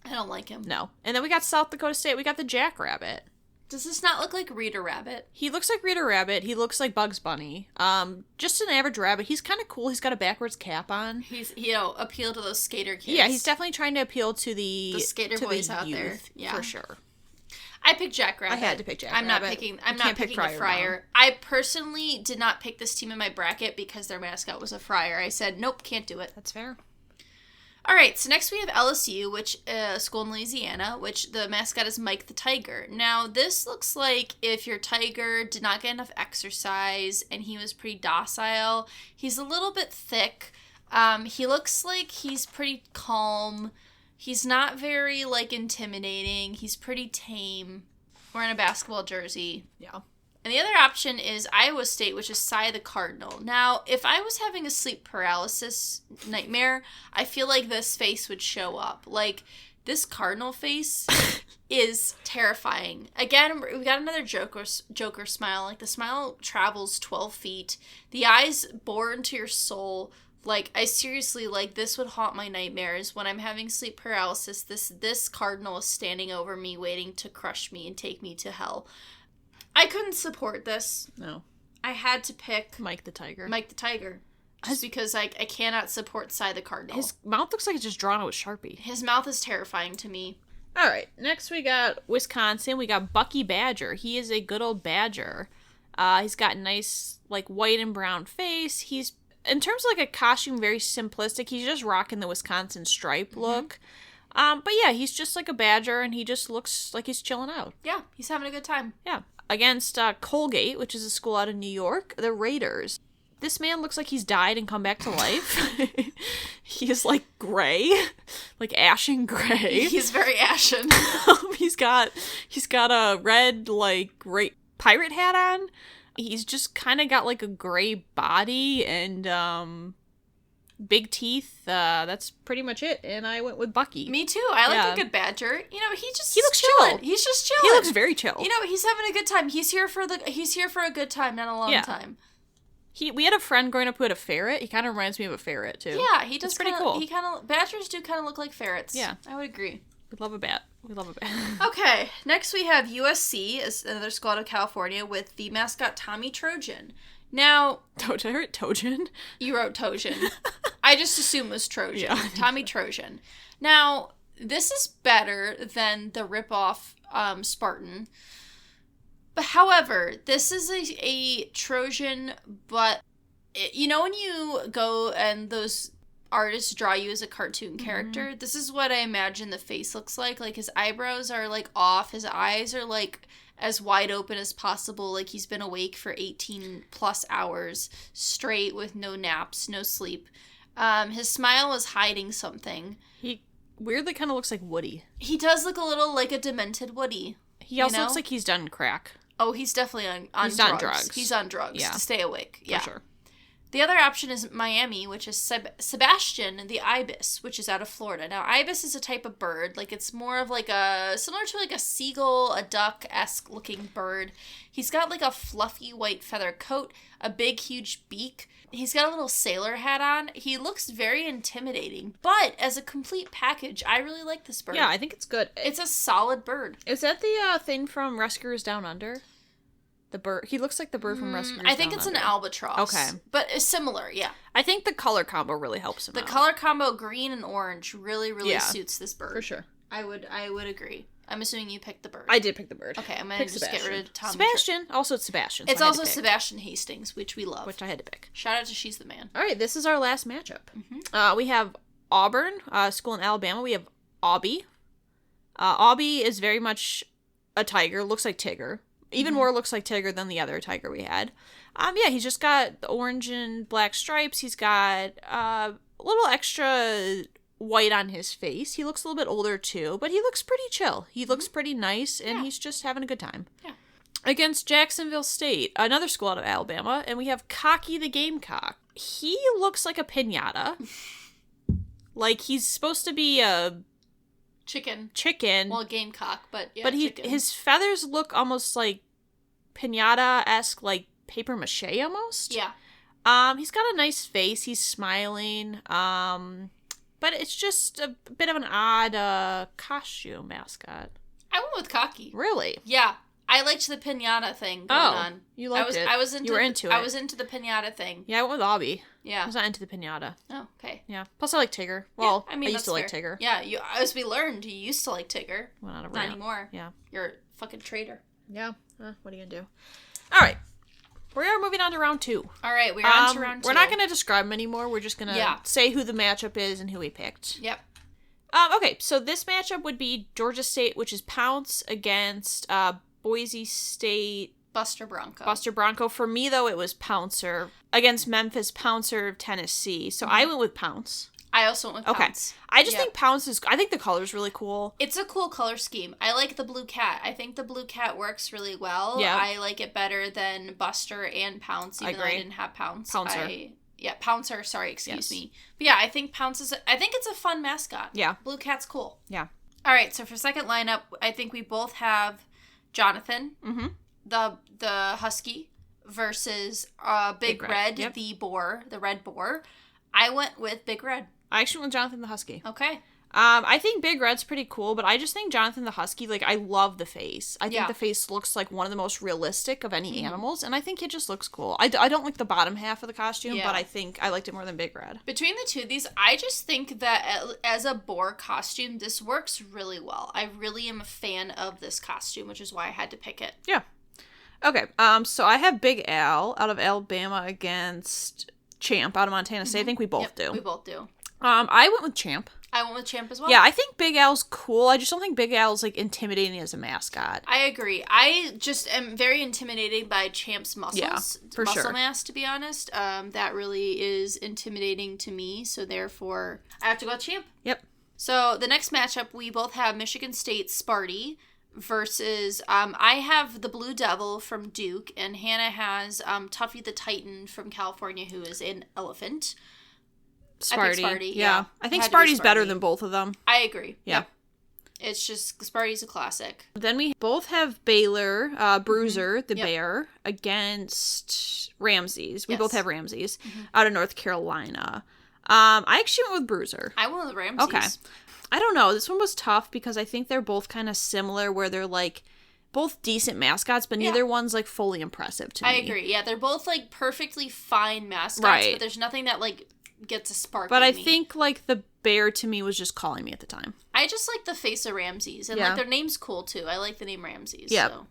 [SPEAKER 1] I don't like him.
[SPEAKER 2] No. And then we got South Dakota State. We got the Jackrabbit.
[SPEAKER 1] Does this not look like Rita Rabbit?
[SPEAKER 2] He looks like Rita Rabbit. He looks like Bugs Bunny. Just an average rabbit. He's kind of cool. He's got a backwards cap on.
[SPEAKER 1] He's, appeal to those skater kids.
[SPEAKER 2] Yeah, he's definitely trying to appeal to the
[SPEAKER 1] skater boys out
[SPEAKER 2] youth,
[SPEAKER 1] there. Yeah.
[SPEAKER 2] For sure.
[SPEAKER 1] I picked Jackrabbit.
[SPEAKER 2] I had to pick Jackrabbit.
[SPEAKER 1] I'm not picking a friar. I personally did not pick this team in my bracket because their mascot was a friar. I said, nope, can't do it.
[SPEAKER 2] That's fair.
[SPEAKER 1] All right, so next we have LSU, which school in Louisiana, which the mascot is Mike the Tiger. Now, this looks like if your tiger did not get enough exercise and he was pretty docile. He's a little bit thick. He looks like he's pretty calm. He's not very, intimidating. He's pretty tame. Wearing a basketball jersey.
[SPEAKER 2] Yeah.
[SPEAKER 1] And the other option is Iowa State, which is Cy the Cardinal. Now, if I was having a sleep paralysis nightmare, I feel like this face would show up. This cardinal face is terrifying. Again, we got another Joker smile. The smile travels 12 feet. The eyes bore into your soul. I seriously, this would haunt my nightmares. When I'm having sleep paralysis, this cardinal is standing over me, waiting to crush me and take me to hell. I couldn't support this.
[SPEAKER 2] No.
[SPEAKER 1] I had to pick
[SPEAKER 2] Mike the Tiger.
[SPEAKER 1] Just because I cannot support Cy the Cardinal.
[SPEAKER 2] His mouth looks like it's just drawn out with Sharpie.
[SPEAKER 1] His mouth is terrifying to me.
[SPEAKER 2] All right. Next we got Wisconsin. We got Bucky Badger. He is a good old badger. He's got nice, white and brown face. He's, in terms of, a costume, very simplistic. He's just rocking the Wisconsin stripe look. But yeah, he's just like a badger, and he just looks like he's chilling out.
[SPEAKER 1] Yeah, he's having a good time.
[SPEAKER 2] Yeah. Against Colgate, which is a school out of New York, the Raiders. This man looks like he's died and come back to life. He is, gray. Ashen gray.
[SPEAKER 1] He's very ashen.
[SPEAKER 2] He's got a red, gray pirate hat on. He's just kind of got, a gray body and, big teeth. That's pretty much it. And I went with Bucky.
[SPEAKER 1] Me too. I like a good badger. He
[SPEAKER 2] looks
[SPEAKER 1] chilling.
[SPEAKER 2] chill.
[SPEAKER 1] He's just chilling.
[SPEAKER 2] He looks very chill.
[SPEAKER 1] He's having a good time. He's here for a good time, not a long time.
[SPEAKER 2] We had a friend growing up who had a ferret. He kind of reminds me of a ferret, too.
[SPEAKER 1] Yeah, he does.
[SPEAKER 2] It's pretty cool.
[SPEAKER 1] Badgers do kind of look like ferrets.
[SPEAKER 2] Yeah.
[SPEAKER 1] I would agree.
[SPEAKER 2] We love a bat.
[SPEAKER 1] Okay, next we have USC, as another school out of California, with the mascot Tommy Trojan. Now...
[SPEAKER 2] Trojan?
[SPEAKER 1] You wrote Trojan. I just assumed it was Trojan.
[SPEAKER 2] Yeah.
[SPEAKER 1] Tommy Trojan. Now, this is better than the ripoff Spartan. But however, this is a Trojan, but you know when you go and those artists draw you as a cartoon character? This is what I imagine the face looks like. Like, his eyebrows are, like, off. His eyes are, like, as wide open as possible. Like, he's been awake for 18 plus hours straight with no naps, no sleep. His smile is hiding something.
[SPEAKER 2] He weirdly kind of looks like Woody.
[SPEAKER 1] He does look a little like a demented Woody.
[SPEAKER 2] He also looks like he's done crack.
[SPEAKER 1] Oh, he's definitely on drugs.
[SPEAKER 2] On drugs.
[SPEAKER 1] He's on drugs to stay awake. Yeah.
[SPEAKER 2] For sure.
[SPEAKER 1] The other option is Miami, which is Sebastian the ibis, which is out of Florida. Now, ibis is a type of bird. Like, it's more of like similar to like a seagull, a duck-esque looking bird. He's got like a fluffy white feather coat, a big, huge beak. He's got a little sailor hat on. He looks very intimidating. But as a complete package, I really like this bird.
[SPEAKER 2] Yeah, I think it's good.
[SPEAKER 1] It's a solid bird.
[SPEAKER 2] Is that the thing from Rescuers Down Under? The bird. He looks like the bird from Rescuers Down Under.
[SPEAKER 1] I think it's an albatross.
[SPEAKER 2] Okay.
[SPEAKER 1] But it's similar, yeah.
[SPEAKER 2] I think the color combo really helps him out.
[SPEAKER 1] The color combo, green and orange, really suits this bird.
[SPEAKER 2] For sure.
[SPEAKER 1] I would agree. I'm assuming you picked the bird.
[SPEAKER 2] I did pick the bird.
[SPEAKER 1] Okay, I'm going to just get rid of Tommy.
[SPEAKER 2] Sebastian. Also, it's Sebastian.
[SPEAKER 1] So it's also Sebastian Hastings, which we love.
[SPEAKER 2] Which I had to pick.
[SPEAKER 1] Shout out to She's the Man.
[SPEAKER 2] All right, this is our last matchup. We have Auburn, school in Alabama. We have Aubie. Aubie is very much a tiger. Looks like Tigger. Even more looks like Tigger than the other tiger we had. Yeah, he's just got the orange and black stripes. He's got a little extra white on his face. He looks a little bit older too, but he looks pretty chill. He looks pretty nice, and he's just having a good time.
[SPEAKER 1] Yeah.
[SPEAKER 2] Against Jacksonville State, another school out of Alabama, and we have Cocky the Gamecock. He looks like a piñata. Like, he's supposed to be a... Chicken.
[SPEAKER 1] Well, gamecock, but yeah,
[SPEAKER 2] but
[SPEAKER 1] chicken.
[SPEAKER 2] His feathers look almost like piñata-esque, like paper mache almost.
[SPEAKER 1] Yeah.
[SPEAKER 2] He's got a nice face. He's smiling. But it's just a bit of an odd costume mascot.
[SPEAKER 1] I went with Cocky.
[SPEAKER 2] Really?
[SPEAKER 1] Yeah. I liked the piñata thing going on.
[SPEAKER 2] You liked it. You were into it.
[SPEAKER 1] I was into the piñata thing.
[SPEAKER 2] Yeah, I went with Aubie.
[SPEAKER 1] Yeah.
[SPEAKER 2] I was not into the piñata.
[SPEAKER 1] Oh, okay.
[SPEAKER 2] Yeah. Plus, I like Tigger. Well,
[SPEAKER 1] yeah, I
[SPEAKER 2] used to like Tigger.
[SPEAKER 1] Yeah, as we learned, you used to like Tigger.
[SPEAKER 2] Well, not
[SPEAKER 1] anymore.
[SPEAKER 2] Yeah.
[SPEAKER 1] You're a fucking traitor.
[SPEAKER 2] Yeah. What are you going to do? All right. We are moving on to round 2.
[SPEAKER 1] All right, we're on to round 2.
[SPEAKER 2] We're not going to describe them anymore. We're just going to say who the matchup is and who we picked.
[SPEAKER 1] Yep.
[SPEAKER 2] Okay, so this matchup would be Georgia State, which is Pounce, against Boise State...
[SPEAKER 1] Buster Bronco.
[SPEAKER 2] Buster Bronco. For me, though, it was Pouncer. Against Memphis, Pouncer, Tennessee. So I went with Pounce.
[SPEAKER 1] I also went with Pounce.
[SPEAKER 2] Okay. I just think Pounce is... I think the color's really cool.
[SPEAKER 1] It's a cool color scheme. I like the blue cat. I think the blue cat works really well.
[SPEAKER 2] Yeah.
[SPEAKER 1] I like it better than Buster and Pounce, even though I didn't have Pounce.
[SPEAKER 2] Pouncer.
[SPEAKER 1] Pouncer. Sorry, excuse me. But yeah, I think Pounce is... I think it's a fun mascot.
[SPEAKER 2] Yeah.
[SPEAKER 1] Blue cat's cool.
[SPEAKER 2] Yeah.
[SPEAKER 1] All right, so for second lineup, I think we both have Jonathan, the husky, versus Big Red, the red boar. I went with Big Red.
[SPEAKER 2] I actually went with Jonathan the Husky.
[SPEAKER 1] Okay.
[SPEAKER 2] I think Big Red's pretty cool, but I just think Jonathan the Husky, like, I love the face. I think the face looks like one of the most realistic of any animals, and I think it just looks cool. I don't like the bottom half of the costume, but I think I liked it more than Big Red. Between
[SPEAKER 1] the two of these, I just think that as a boar costume, this works really well. I really am a fan of this costume, which is why I had to pick it.
[SPEAKER 2] Yeah. Okay, so I have Big Al out of Alabama against Champ out of Montana State. I think we both do.
[SPEAKER 1] We both do.
[SPEAKER 2] I went with Champ.
[SPEAKER 1] I went with Champ as well.
[SPEAKER 2] Yeah, I think Big Al's cool. I just don't think Big Al's, like, intimidating as a mascot.
[SPEAKER 1] I agree. I just am very intimidated by Champ's muscles.
[SPEAKER 2] Yeah, for sure.
[SPEAKER 1] Muscle mass, to be honest. That really is intimidating to me, so therefore I have to go with Champ.
[SPEAKER 2] Yep.
[SPEAKER 1] So the next matchup, we both have Michigan State Sparty versus, I have the Blue Devil from Duke, and Hannah has Tuffy the Titan from California, who is an elephant.
[SPEAKER 2] Sparty.
[SPEAKER 1] I picked Sparty.
[SPEAKER 2] Yeah. I think Sparty's better than both of them.
[SPEAKER 1] I agree.
[SPEAKER 2] Yeah.
[SPEAKER 1] It's just, Sparty's a classic.
[SPEAKER 2] Then we both have Baylor, Bruiser, the bear, against Ramses. We both have Ramses out of North Carolina. I actually went with Bruiser.
[SPEAKER 1] I went with Ramses.
[SPEAKER 2] Okay. I don't know. This one was tough because I think they're both kind of similar where they're like both decent mascots, but neither one's like fully impressive to me.
[SPEAKER 1] I agree. Yeah, they're both like perfectly fine mascots, but there's nothing that like gets a spark
[SPEAKER 2] But
[SPEAKER 1] in
[SPEAKER 2] I think like the bear to me was just calling me at the time.
[SPEAKER 1] I just like the face of Ramses, and like their name's cool too. I like the name Ramses.
[SPEAKER 2] Yeah.
[SPEAKER 1] So.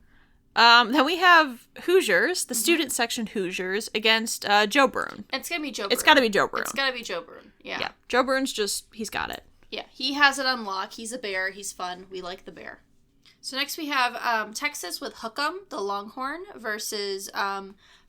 [SPEAKER 2] Then we have Hoosiers, the student section Hoosiers, against Joe Byrne.
[SPEAKER 1] It's gonna be Joe Byrne.
[SPEAKER 2] It's gotta be Joe Byrne.
[SPEAKER 1] It's gotta be Joe Byrne. Yeah.
[SPEAKER 2] Joe Byrne's just, he's got it.
[SPEAKER 1] Yeah, he has it on lock. He's a bear. He's fun. We like the bear. So next we have Texas with Hookem, the Longhorn, versus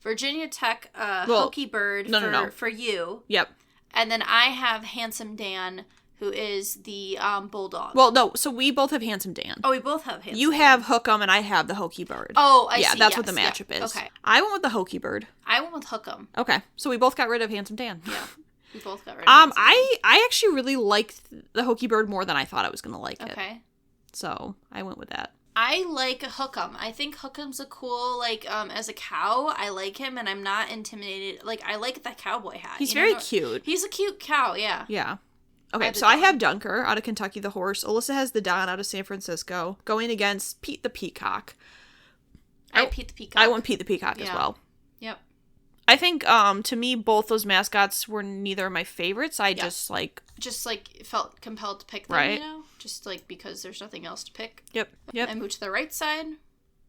[SPEAKER 1] Virginia Tech, Hokey Bird for you.
[SPEAKER 2] Yep.
[SPEAKER 1] And then I have Handsome Dan, who is the Bulldog.
[SPEAKER 2] Well, no, so we both have Handsome Dan.
[SPEAKER 1] Oh, we both have Handsome
[SPEAKER 2] You have Hookem and I have the Hokey Bird.
[SPEAKER 1] Oh, I see.
[SPEAKER 2] Yeah, that's what the matchup is.
[SPEAKER 1] Okay.
[SPEAKER 2] I went with the Hokey Bird.
[SPEAKER 1] I went with Hookem.
[SPEAKER 2] Okay, so we both got rid of Handsome Dan.
[SPEAKER 1] Yeah, we both got rid of Handsome Dan.
[SPEAKER 2] I actually really liked the Hokey Bird more than I thought I was going to like it.
[SPEAKER 1] Okay.
[SPEAKER 2] So I went with that.
[SPEAKER 1] I like Hookem. I think Hookem's a cool, like, as a cow, I like him, and I'm not intimidated. Like, I like that cowboy hat.
[SPEAKER 2] He's very cute.
[SPEAKER 1] He's a cute cow, yeah.
[SPEAKER 2] Yeah. Okay, so I have Dunker out of Kentucky, the horse. Alyssa has the Don out of San Francisco, going against Pete the Peacock.
[SPEAKER 1] Pete the Peacock.
[SPEAKER 2] I went Pete the Peacock as well.
[SPEAKER 1] Yep.
[SPEAKER 2] I think, to me, both those mascots were neither of my favorites. I just
[SPEAKER 1] felt compelled to pick them,
[SPEAKER 2] right.
[SPEAKER 1] You know? Just, like, because there's nothing else to pick.
[SPEAKER 2] Yep.
[SPEAKER 1] I moved to the right side.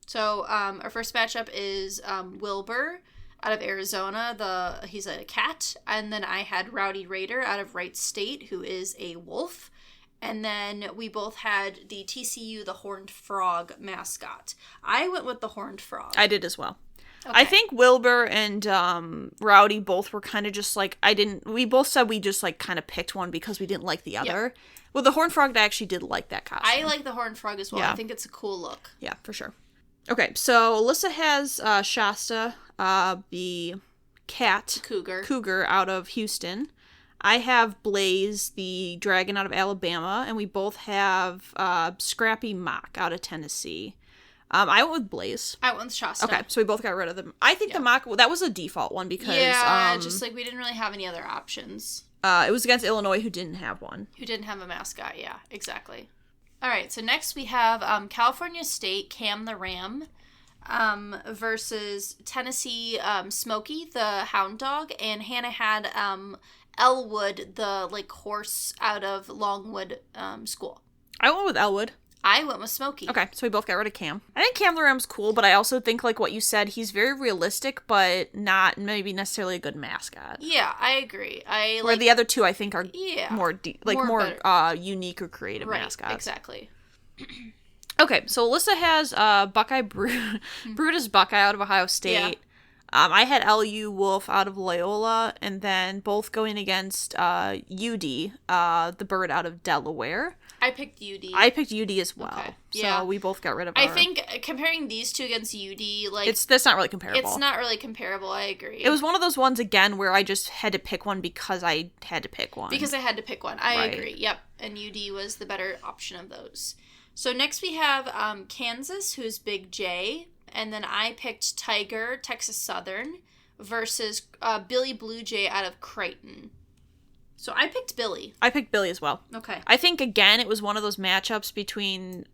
[SPEAKER 1] So, our first matchup is Wilbur out of Arizona. He's a cat. And then I had Rowdy Raider out of Wright State, who is a wolf. And then we both had the TCU, the Horned Frog mascot. I went with the Horned Frog.
[SPEAKER 2] I did as well.
[SPEAKER 1] Okay.
[SPEAKER 2] I think Wilbur and Rowdy both were kind of just like, we both said we just like kind of picked one because we didn't like the other. Yep. Well, the Horned Frog, I actually did like that costume.
[SPEAKER 1] I like the Horned Frog as well. Yeah. I think it's a cool look.
[SPEAKER 2] Yeah, for sure. Okay, so Alyssa has Shasta, the cat. Cougar out of Houston. I have Blaze, the dragon out of Alabama, and we both have Scrappy Mock out of Tennessee. I went with Blaze.
[SPEAKER 1] I went with Shasta.
[SPEAKER 2] Okay, so we both got rid of them. I think the Mock, that was a default one because...
[SPEAKER 1] Yeah, just like we didn't really have any other options.
[SPEAKER 2] It was against Illinois, who didn't have one.
[SPEAKER 1] Who didn't have a mascot, yeah, exactly. All right, so next we have California State, Cam the Ram, versus Tennessee, Smokey, the Hound Dog, and Hannah had Elwood, the like horse out of Longwood School.
[SPEAKER 2] I went with Elwood.
[SPEAKER 1] I went with Smokey.
[SPEAKER 2] Okay, so we both got rid of Cam. I think Cam the Ram's cool, but I also think, like what you said, he's very realistic, but not maybe necessarily a good mascot.
[SPEAKER 1] Yeah, I agree.
[SPEAKER 2] Where the other two, I think, are more unique or creative mascots.
[SPEAKER 1] Exactly.
[SPEAKER 2] Okay, so Alyssa has Buckeye Brutus Buckeye out of Ohio State. Yeah. I had LU Wolf out of Loyola, and then both going against UD, the bird out of Delaware.
[SPEAKER 1] I picked UD.
[SPEAKER 2] I picked UD as well. Okay.
[SPEAKER 1] Yeah.
[SPEAKER 2] So we both got rid of
[SPEAKER 1] I think comparing these two against UD, like...
[SPEAKER 2] That's not really comparable.
[SPEAKER 1] It's not really comparable, I agree.
[SPEAKER 2] It was one of those ones, again, where I just had to pick one because I had to pick one.
[SPEAKER 1] Because I had to pick one. I agree, yep. And UD was the better option of those. So next we have Kansas, who's Big J. And then I picked Tiger, Texas Southern, versus Billy Blue Jay out of Creighton. So I picked Billy.
[SPEAKER 2] I picked Billy as well.
[SPEAKER 1] Okay.
[SPEAKER 2] I think, again, it was one of those matchups between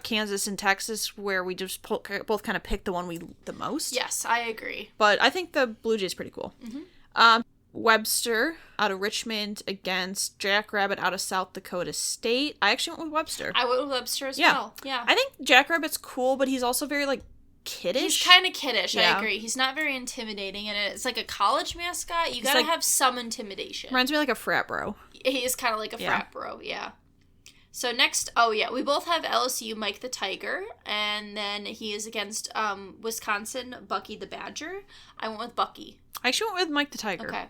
[SPEAKER 2] Kansas and Texas where we just both kind of picked the one the most.
[SPEAKER 1] Yes, I agree.
[SPEAKER 2] But I think the Blue Jay's pretty cool. Mm-hmm. Webster out of Richmond against Jackrabbit out of South Dakota State. I actually went with Webster.
[SPEAKER 1] I went with Webster as well. Yeah.
[SPEAKER 2] I think Jackrabbit's cool, but he's also very, like, kiddish.
[SPEAKER 1] He's kind of kiddish, I agree. He's not very intimidating, and it's like a college mascot. You gotta have some intimidation.
[SPEAKER 2] Reminds me like a frat bro.
[SPEAKER 1] He is kind of like a frat bro, yeah. So next, we both have LSU Mike the Tiger, and then he is against Wisconsin Bucky the Badger. I went with Bucky.
[SPEAKER 2] I actually went with Mike the Tiger.
[SPEAKER 1] Okay.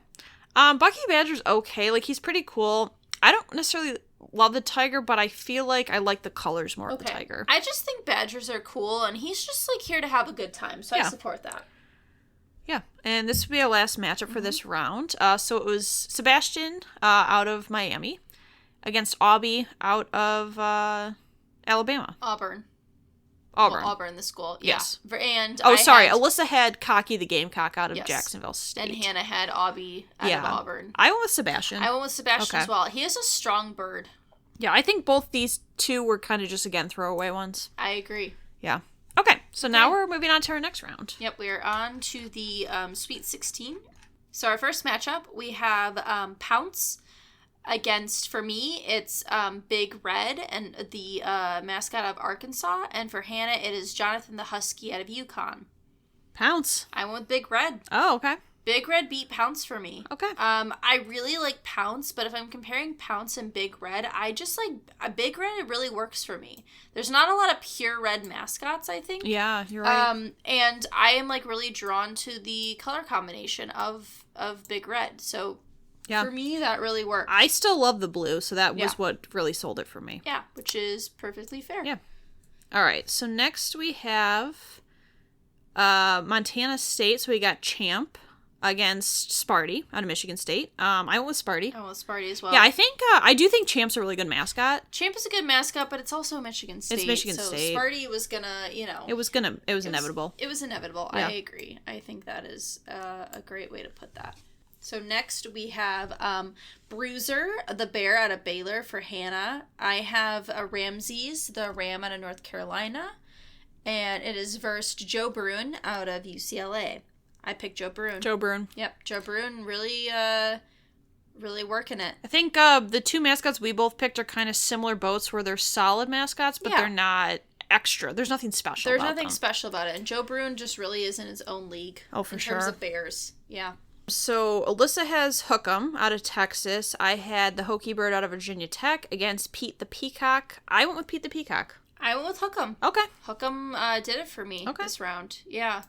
[SPEAKER 2] Bucky Badger's okay. Like, he's pretty cool. I don't necessarily love the tiger, but I feel like I like the colors more of the tiger.
[SPEAKER 1] I just think badgers are cool, and he's just, like, here to have a good time, so I support that.
[SPEAKER 2] Yeah, and this will be our last matchup for this round. So it was Sebastian out of Miami against Aubie out of Alabama.
[SPEAKER 1] Auburn.
[SPEAKER 2] Auburn.
[SPEAKER 1] Well, Auburn, the school.
[SPEAKER 2] Yes.
[SPEAKER 1] Yeah. And
[SPEAKER 2] Alyssa had Cocky the Gamecock out of
[SPEAKER 1] Yes.
[SPEAKER 2] Jacksonville State.
[SPEAKER 1] And Hannah had Aubie out of Auburn.
[SPEAKER 2] I went with Sebastian.
[SPEAKER 1] I went with Sebastian as well. He is a strong bird.
[SPEAKER 2] Yeah, I think both these two were kind of just, again, throwaway ones.
[SPEAKER 1] I agree.
[SPEAKER 2] Yeah. Okay, so now we're moving on to our next round.
[SPEAKER 1] Yep, we are on to the Sweet 16. So our first matchup, we have Pounce against, for me, it's Big Red and the mascot of Arkansas. And for Hannah, it is Jonathan the Husky out of Yukon.
[SPEAKER 2] Pounce.
[SPEAKER 1] I went with Big Red.
[SPEAKER 2] Oh, okay.
[SPEAKER 1] Big Red beat Pounce for me.
[SPEAKER 2] Okay.
[SPEAKER 1] I really like Pounce, but if I'm comparing Pounce and Big Red, I just like Big Red. It really works for me. There's not a lot of pure red mascots, I think.
[SPEAKER 2] Yeah, you're right.
[SPEAKER 1] And I am like really drawn to the color combination of Big Red. So for me, that really works.
[SPEAKER 2] I still love the blue, so that was what really sold it for me.
[SPEAKER 1] Yeah, which is perfectly fair.
[SPEAKER 2] Yeah. All right. So next we have Montana State. So we got Champ against Sparty out of Michigan State. I went with Sparty.
[SPEAKER 1] I went with Sparty as well.
[SPEAKER 2] Yeah, I do think Champ's a really good mascot.
[SPEAKER 1] Champ is a good mascot, but it's also Michigan State.
[SPEAKER 2] It's Michigan State.
[SPEAKER 1] Sparty was gonna,
[SPEAKER 2] It was inevitable.
[SPEAKER 1] It was inevitable. Yeah. I agree. I think that is a great way to put that. So next we have Bruiser, the bear out of Baylor for Hannah. I have Ramses, the ram out of North Carolina. And it is versed Joe Bruin out of UCLA. I picked Joe Bruin.
[SPEAKER 2] Joe Bruin.
[SPEAKER 1] Yep, Joe Bruin really working it.
[SPEAKER 2] I think the two mascots we both picked are kind of similar boats where they're solid mascots, but they're not extra. There's nothing special about them.
[SPEAKER 1] There's nothing special about it. And Joe Bruin just really is in his own league.
[SPEAKER 2] Oh, for sure.
[SPEAKER 1] In terms of bears. Yeah.
[SPEAKER 2] So Alyssa has Hookem out of Texas. I had the Hokie Bird out of Virginia Tech against Pete the Peacock. I went with Pete the Peacock.
[SPEAKER 1] I went with Hookem.
[SPEAKER 2] Okay.
[SPEAKER 1] Hookem did it for me this round. Yeah.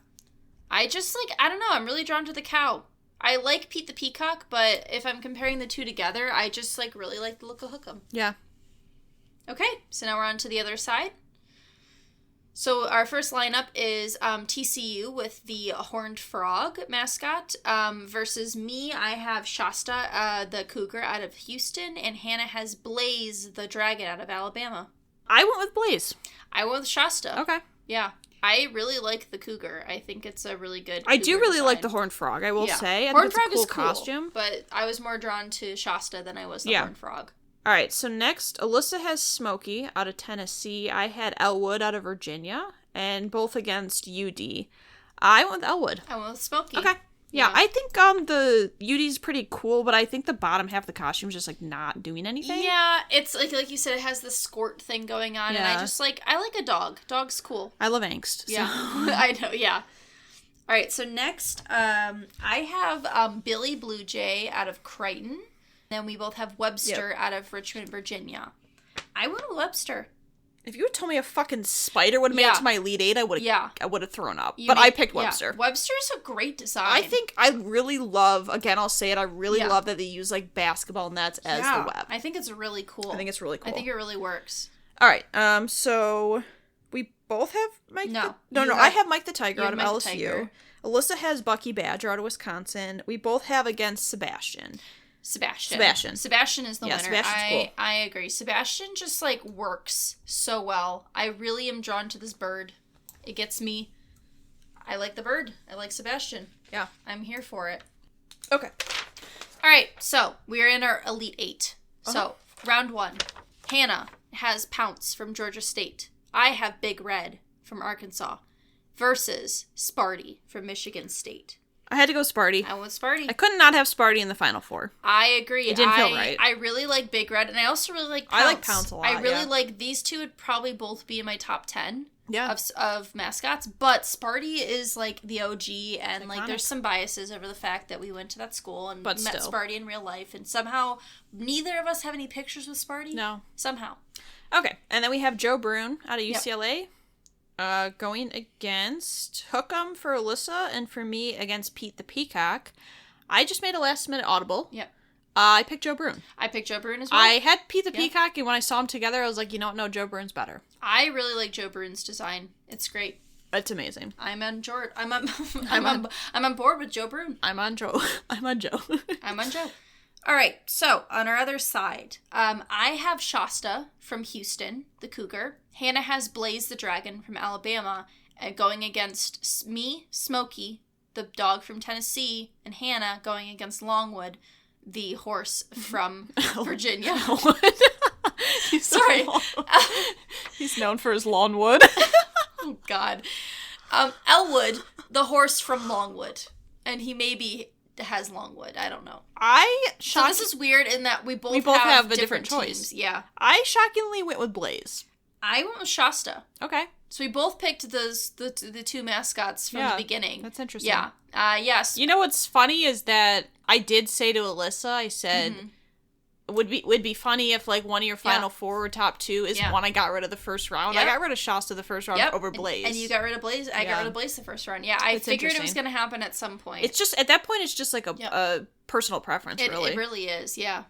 [SPEAKER 1] I just, I don't know, I'm really drawn to the cow. I like Pete the Peacock, but if I'm comparing the two together, I just, really like the look of Hookem.
[SPEAKER 2] Yeah.
[SPEAKER 1] Okay, so now we're on to the other side. So our first lineup is TCU with the Horned Frog mascot versus me. I have Shasta, the cougar out of Houston, and Hannah has Blaze, the dragon out of Alabama.
[SPEAKER 2] I went with Blaze.
[SPEAKER 1] I went with Shasta.
[SPEAKER 2] Okay.
[SPEAKER 1] Yeah. I really like the cougar. I think it's a really good
[SPEAKER 2] I do really
[SPEAKER 1] design.
[SPEAKER 2] like the Horned Frog, I will say. I
[SPEAKER 1] Horned
[SPEAKER 2] think it's
[SPEAKER 1] Frog
[SPEAKER 2] a cool costume.
[SPEAKER 1] But I was more drawn to Shasta than I was the Horned Frog.
[SPEAKER 2] All right, so next, Alyssa has Smokey out of Tennessee. I had Elwood out of Virginia, and both against UD. I went with Elwood.
[SPEAKER 1] I went with Smokey.
[SPEAKER 2] Okay. Yeah, I think the UD's pretty cool, but I think the bottom half of the costume is just, not doing anything.
[SPEAKER 1] Yeah, it's, like you said, it has the skort thing going on, and I just, I like a dog. Dog's cool.
[SPEAKER 2] I love angst.
[SPEAKER 1] Yeah, I know, yeah. All right, so next, I have Billy Blue Jay out of Crichton. Then we both have Webster out of Richmond, Virginia. I went with Webster.
[SPEAKER 2] If you had told me a fucking spider would have made it to my Elite Eight, I would have thrown up. I picked Webster.
[SPEAKER 1] Webster's a great design.
[SPEAKER 2] I think I really love, again, I'll say it, I really love that they use, basketball nets as the web.
[SPEAKER 1] I think it's really cool.
[SPEAKER 2] I think it's really cool.
[SPEAKER 1] I think it really works.
[SPEAKER 2] All right, so we both have Mike I have Mike the Tiger out of LSU. Alyssa has Bucky Badger out of Wisconsin. We both have against Sebastian. Sebastian
[SPEAKER 1] is the winner.
[SPEAKER 2] Sebastian's cool.
[SPEAKER 1] I agree. Sebastian just works so well. I really am drawn to this bird. It gets me. I like the bird. I like Sebastian.
[SPEAKER 2] Yeah.
[SPEAKER 1] I'm here for it.
[SPEAKER 2] Okay.
[SPEAKER 1] All right. So we're in our Elite Eight. So round one. Hannah has Pounce from Georgia State. I have Big Red from Arkansas versus Sparty from Michigan State.
[SPEAKER 2] I had to go Sparty.
[SPEAKER 1] I went with Sparty.
[SPEAKER 2] I could not have Sparty in the Final Four.
[SPEAKER 1] I agree.
[SPEAKER 2] It didn't feel right.
[SPEAKER 1] I really like Big Red, and I also really like Pounce.
[SPEAKER 2] I like Pounce a lot,
[SPEAKER 1] I really like, these two would probably both be in my top 10
[SPEAKER 2] yeah.
[SPEAKER 1] of mascots, but Sparty is the OG, and
[SPEAKER 2] iconic.
[SPEAKER 1] There's some biases over the fact that we went to that school and met
[SPEAKER 2] still.
[SPEAKER 1] Sparty in real life, and somehow neither of us have any pictures with Sparty.
[SPEAKER 2] No.
[SPEAKER 1] Somehow.
[SPEAKER 2] Okay, and then we have Joe Bruin out of UCLA. Yep. Going against Hookem for Alyssa, and for me against Pete the Peacock. I just made a last-minute audible.
[SPEAKER 1] Yep.
[SPEAKER 2] I picked Joe Bruin.
[SPEAKER 1] I picked Joe Bruin as well.
[SPEAKER 2] I had Pete the Peacock, and when I saw him together, I was like, no, Joe Bruin's better.
[SPEAKER 1] I really like Joe Bruin's design. It's great.
[SPEAKER 2] It's amazing.
[SPEAKER 1] I'm on board with Joe Bruin.
[SPEAKER 2] I'm on Joe.
[SPEAKER 1] I'm on Joe. All right, so on our other side, I have Shasta from Houston, the cougar. Hannah has Blaze the dragon from Alabama, going against me, Smokey, the dog from Tennessee, and Hannah going against Longwood, the horse from Virginia. Sorry.
[SPEAKER 2] He's known for his lawnwood.
[SPEAKER 1] Oh, God. Elwood, the horse from Longwood. And he maybe has Longwood. I don't know. So this is weird in that we both have
[SPEAKER 2] a different
[SPEAKER 1] teams.
[SPEAKER 2] choice.
[SPEAKER 1] Yeah.
[SPEAKER 2] I shockingly went with Blaze.
[SPEAKER 1] I went with Shasta.
[SPEAKER 2] Okay.
[SPEAKER 1] So we both picked the two mascots from the beginning.
[SPEAKER 2] That's interesting.
[SPEAKER 1] Yeah. Yes.
[SPEAKER 2] You know what's funny is that I did say to Alyssa, I said, it would be funny if like one of your final four or top two is one I got rid of the first round.
[SPEAKER 1] Yep.
[SPEAKER 2] I got rid of Shasta the first round over Blaze.
[SPEAKER 1] And you got rid of Blaze. I got rid of Blaze the first round. Yeah, I figured it was going to happen at some point.
[SPEAKER 2] It's just, at that point, it's just like a personal preference, really.
[SPEAKER 1] It really is, yeah.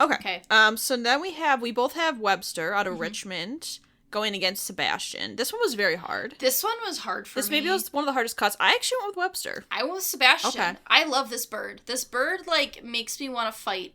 [SPEAKER 2] Okay. So then we both have Webster out of Richmond going against Sebastian. This one was very hard.
[SPEAKER 1] This one was hard for me.
[SPEAKER 2] This maybe was one of the hardest cuts. I actually went with Webster.
[SPEAKER 1] I went with Sebastian.
[SPEAKER 2] Okay.
[SPEAKER 1] I love this bird. This bird, like, makes me want to fight.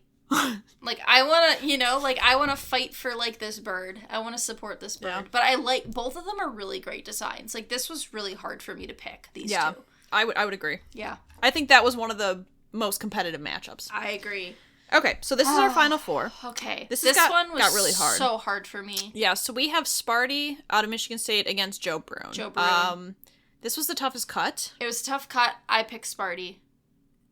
[SPEAKER 1] Like, I want to, I want to fight for, like, this bird. I want to support this bird. Yeah. But I like, both of them are really great designs. Like, this was really hard for me to pick, these two.
[SPEAKER 2] I would agree.
[SPEAKER 1] Yeah.
[SPEAKER 2] I think that was one of the most competitive matchups.
[SPEAKER 1] I agree.
[SPEAKER 2] Okay, so this is our final four.
[SPEAKER 1] Okay.
[SPEAKER 2] This
[SPEAKER 1] one
[SPEAKER 2] got really hard.
[SPEAKER 1] So hard for me.
[SPEAKER 2] Yeah, so we have Sparty out of Michigan State against Joe Brune. This was the toughest cut.
[SPEAKER 1] It was a tough cut. I picked Sparty.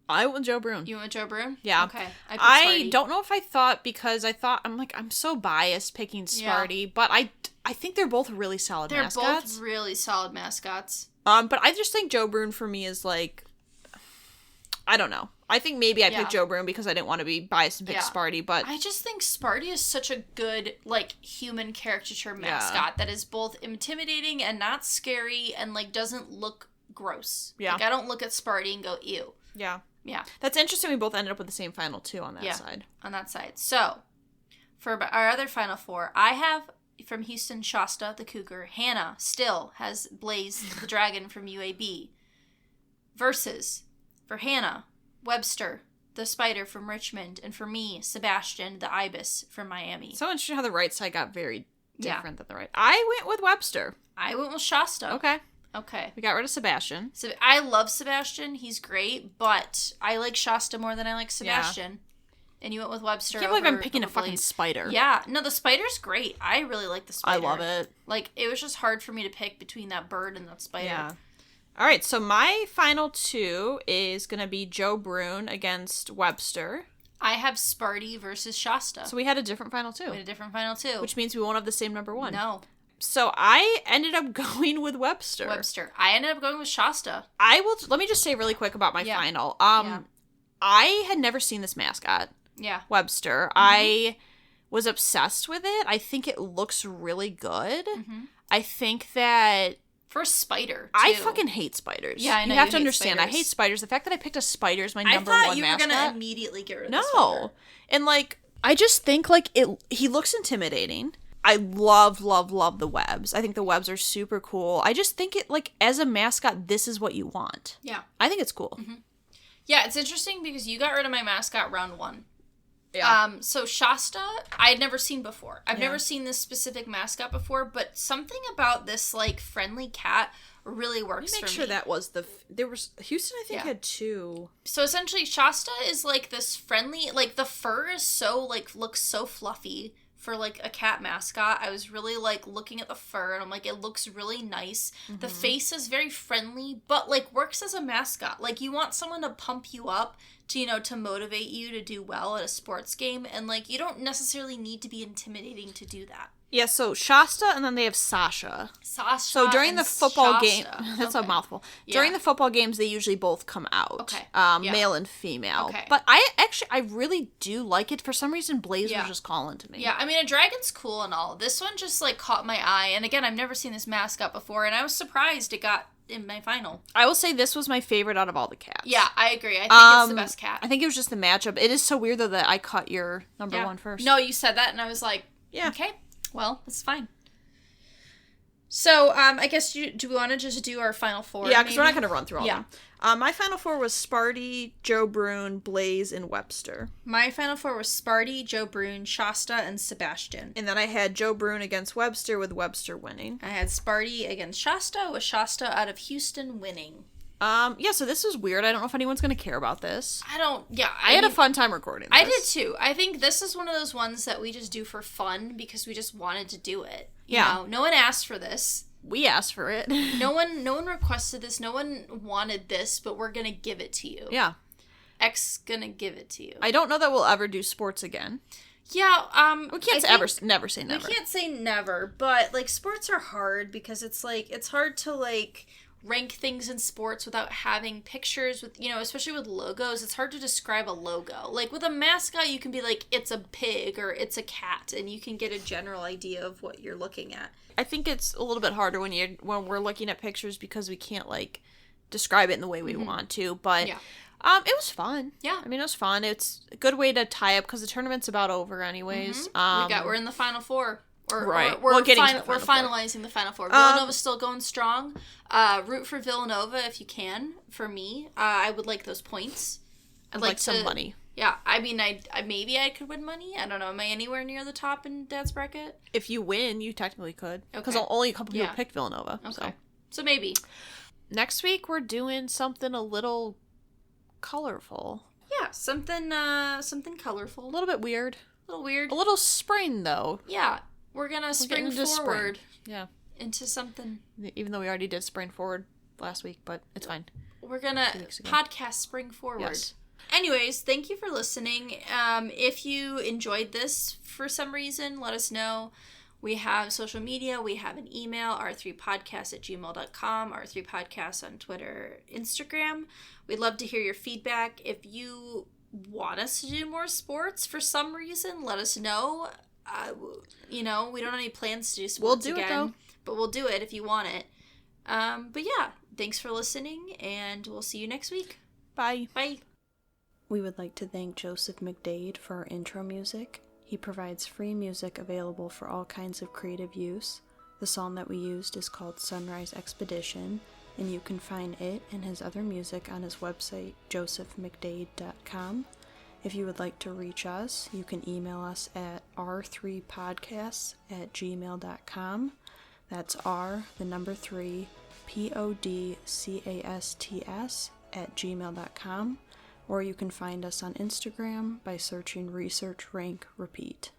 [SPEAKER 2] I went with Joe Brune.
[SPEAKER 1] You went with Joe Brune?
[SPEAKER 2] Yeah.
[SPEAKER 1] Okay.
[SPEAKER 2] I don't know if I thought, because I'm so biased picking Sparty, but I think they're both really solid mascots.
[SPEAKER 1] They're both really solid mascots.
[SPEAKER 2] But I just think Joe Brune for me is like, I don't know. I think maybe I picked Joe Brune because I didn't want to be biased and pick Sparty, but
[SPEAKER 1] I just think Sparty is such a good, like, human caricature mascot that is both intimidating and not scary and, like, doesn't look gross. Yeah. Like, I don't look at Sparty and go, ew.
[SPEAKER 2] Yeah.
[SPEAKER 1] Yeah.
[SPEAKER 2] That's interesting. We both ended up with the same final two on that side.
[SPEAKER 1] On that side. So, for our other final four, I have from Houston, Shasta, the cougar. Hannah still has Blaze, the dragon from UAB. Versus, for Hannah, Webster, the spider from Richmond. And for me, Sebastian, the ibis from Miami.
[SPEAKER 2] So interesting how the right side got very different than the right. I went with Webster.
[SPEAKER 1] I went with Shasta. Okay.
[SPEAKER 2] We got rid of Sebastian.
[SPEAKER 1] So I love Sebastian. He's great, but I like Shasta more than I like Sebastian. Yeah. And you went with Webster. I can't believe
[SPEAKER 2] I'm picking a fucking spider.
[SPEAKER 1] Yeah. No, the spider's great. I really like the spider.
[SPEAKER 2] I love it.
[SPEAKER 1] Like, it was just hard for me to pick between that bird and that spider.
[SPEAKER 2] Yeah. All right, so my final two is going to be Joe Brune against Webster.
[SPEAKER 1] I have Sparty versus Shasta.
[SPEAKER 2] So we had a different final two.
[SPEAKER 1] Which
[SPEAKER 2] means we won't have the same number one.
[SPEAKER 1] No.
[SPEAKER 2] So I ended up going with Webster.
[SPEAKER 1] I ended up going with Shasta.
[SPEAKER 2] Let me just say really quick about my final. I had never seen this mascot.
[SPEAKER 1] Yeah.
[SPEAKER 2] Webster. I was obsessed with it. I think it looks really good. I think that
[SPEAKER 1] for a spider, too.
[SPEAKER 2] I fucking hate spiders.
[SPEAKER 1] Yeah, I know.
[SPEAKER 2] You have to understand, spiders. I hate spiders. The fact that I picked a spider is my number one mascot. I thought you were going
[SPEAKER 1] to immediately get rid of the spider.
[SPEAKER 2] No. And, like, I just think, like, he looks intimidating. I love the webs. I think the webs are super cool. I just think it, like, as a mascot, this is what you want.
[SPEAKER 1] Yeah.
[SPEAKER 2] I think it's cool.
[SPEAKER 1] Yeah, it's interesting because you got rid of my mascot round one.
[SPEAKER 2] Yeah.
[SPEAKER 1] So Shasta, I had never seen before. I've never seen this specific mascot before, but something about this, like, friendly cat really works for me.
[SPEAKER 2] Make sure that was there was Houston, I think, had two.
[SPEAKER 1] So essentially Shasta is, like, this friendly, like, the fur is so, like, looks so fluffy for, like, a cat mascot. I was really, like, looking at the fur and I'm like, it looks really nice. The face is very friendly, but, like, works as a mascot. Like, you want someone to pump you up to, you know, to motivate you to do well at a sports game, and, like, you don't necessarily need to be intimidating to do that.
[SPEAKER 2] Yeah, so Shasta, and then they have Sasha.
[SPEAKER 1] So
[SPEAKER 2] during the football game, that's a mouthful. Yeah. During the football games, they usually both come out.
[SPEAKER 1] Okay.
[SPEAKER 2] Male and female.
[SPEAKER 1] Okay.
[SPEAKER 2] But I really do like it. For some reason, Blaze was just calling to me.
[SPEAKER 1] Yeah, I mean, a dragon's cool and all. This one just, like, caught my eye. And again, I've never seen this mascot before, and I was surprised it got in my final.
[SPEAKER 2] I will say this was my favorite out of all the cats.
[SPEAKER 1] Yeah, I agree. I think it's the best cat.
[SPEAKER 2] I think it was just the matchup. It is so weird, though, that I cut your number one first.
[SPEAKER 1] No, you said that, and I was like, okay, well, it's fine. So, I guess, do we want to just do our final four?
[SPEAKER 2] Yeah, because we're not going to run through all of them. My Final Four was Sparty, Joe Brune, Blaze, and Webster.
[SPEAKER 1] My Final Four was Sparty, Joe Brune, Shasta, and Sebastian.
[SPEAKER 2] And then I had Joe Brune against Webster, with Webster winning.
[SPEAKER 1] I had Sparty against Shasta, with Shasta out of Houston winning.
[SPEAKER 2] Yeah, so this is weird. I don't know if anyone's going to care about this.
[SPEAKER 1] I
[SPEAKER 2] had a fun time recording this.
[SPEAKER 1] I did too. I think this is one of those ones that we just do for fun because we just wanted to do it. You know, no one asked for this.
[SPEAKER 2] We asked for it.
[SPEAKER 1] No one requested this. No one wanted this, but we're going to give it to you.
[SPEAKER 2] Yeah.
[SPEAKER 1] X gonna give it to you.
[SPEAKER 2] I don't know that we'll ever do sports again.
[SPEAKER 1] Yeah,
[SPEAKER 2] we can't never say never.
[SPEAKER 1] We can't say never, but, like, sports are hard because it's hard to, like, rank things in sports without having pictures with, you know, especially with logos. It's hard to describe a logo. Like, with a mascot, you can be like, it's a pig or it's a cat, and you can get a general idea of what you're looking at.
[SPEAKER 2] I think it's a little bit harder when we're looking at pictures because we can't, like, describe it in the way we want to, but it was fun.
[SPEAKER 1] Yeah.
[SPEAKER 2] I mean, it was fun. It's a good way to tie up because the tournament's about over anyways.
[SPEAKER 1] We're in the Final Four.
[SPEAKER 2] Right.
[SPEAKER 1] We're finalizing the Final Four. Villanova's still going strong. Root for Villanova if you can. For me, I would like those points.
[SPEAKER 2] I'd like some money.
[SPEAKER 1] Yeah, I mean, maybe I could win money. I don't know. Am I anywhere near the top in Dad's bracket?
[SPEAKER 2] If you win, you technically could. Because
[SPEAKER 1] Okay.
[SPEAKER 2] only a couple people picked Villanova.
[SPEAKER 1] Okay. So maybe.
[SPEAKER 2] Next week, we're doing something a little colorful.
[SPEAKER 1] Yeah, something colorful.
[SPEAKER 2] A little bit weird.
[SPEAKER 1] A little weird.
[SPEAKER 2] A little spring, though.
[SPEAKER 1] Yeah, we're gonna spring forward.
[SPEAKER 2] Yeah.
[SPEAKER 1] Into something.
[SPEAKER 2] Even though we already did spring forward last week, but it's fine.
[SPEAKER 1] We're gonna podcast spring forward.
[SPEAKER 2] Yes.
[SPEAKER 1] Anyways, thank you for listening. If you enjoyed this for some reason, let us know. We have social media. We have an email, r3podcast@gmail.com, r3podcast on Twitter, Instagram. We'd love to hear your feedback. If you want us to do more sports for some reason, let us know. You know, we don't have any plans to do sports again. We'll do it, though. But we'll do it if you want it. But yeah, thanks for listening, and we'll see you next week.
[SPEAKER 2] Bye.
[SPEAKER 1] Bye.
[SPEAKER 2] We would like to thank Joseph McDade for our intro music. He provides free music available for all kinds of creative use. The song that we used is called Sunrise Expedition, and you can find it and his other music on his website, josephmcdade.com. If you would like to reach us, you can email us at r3podcasts@gmail.com. That's R, the number 3, podcasts@gmail.com. Or you can find us on Instagram by searching Research Rank Repeat.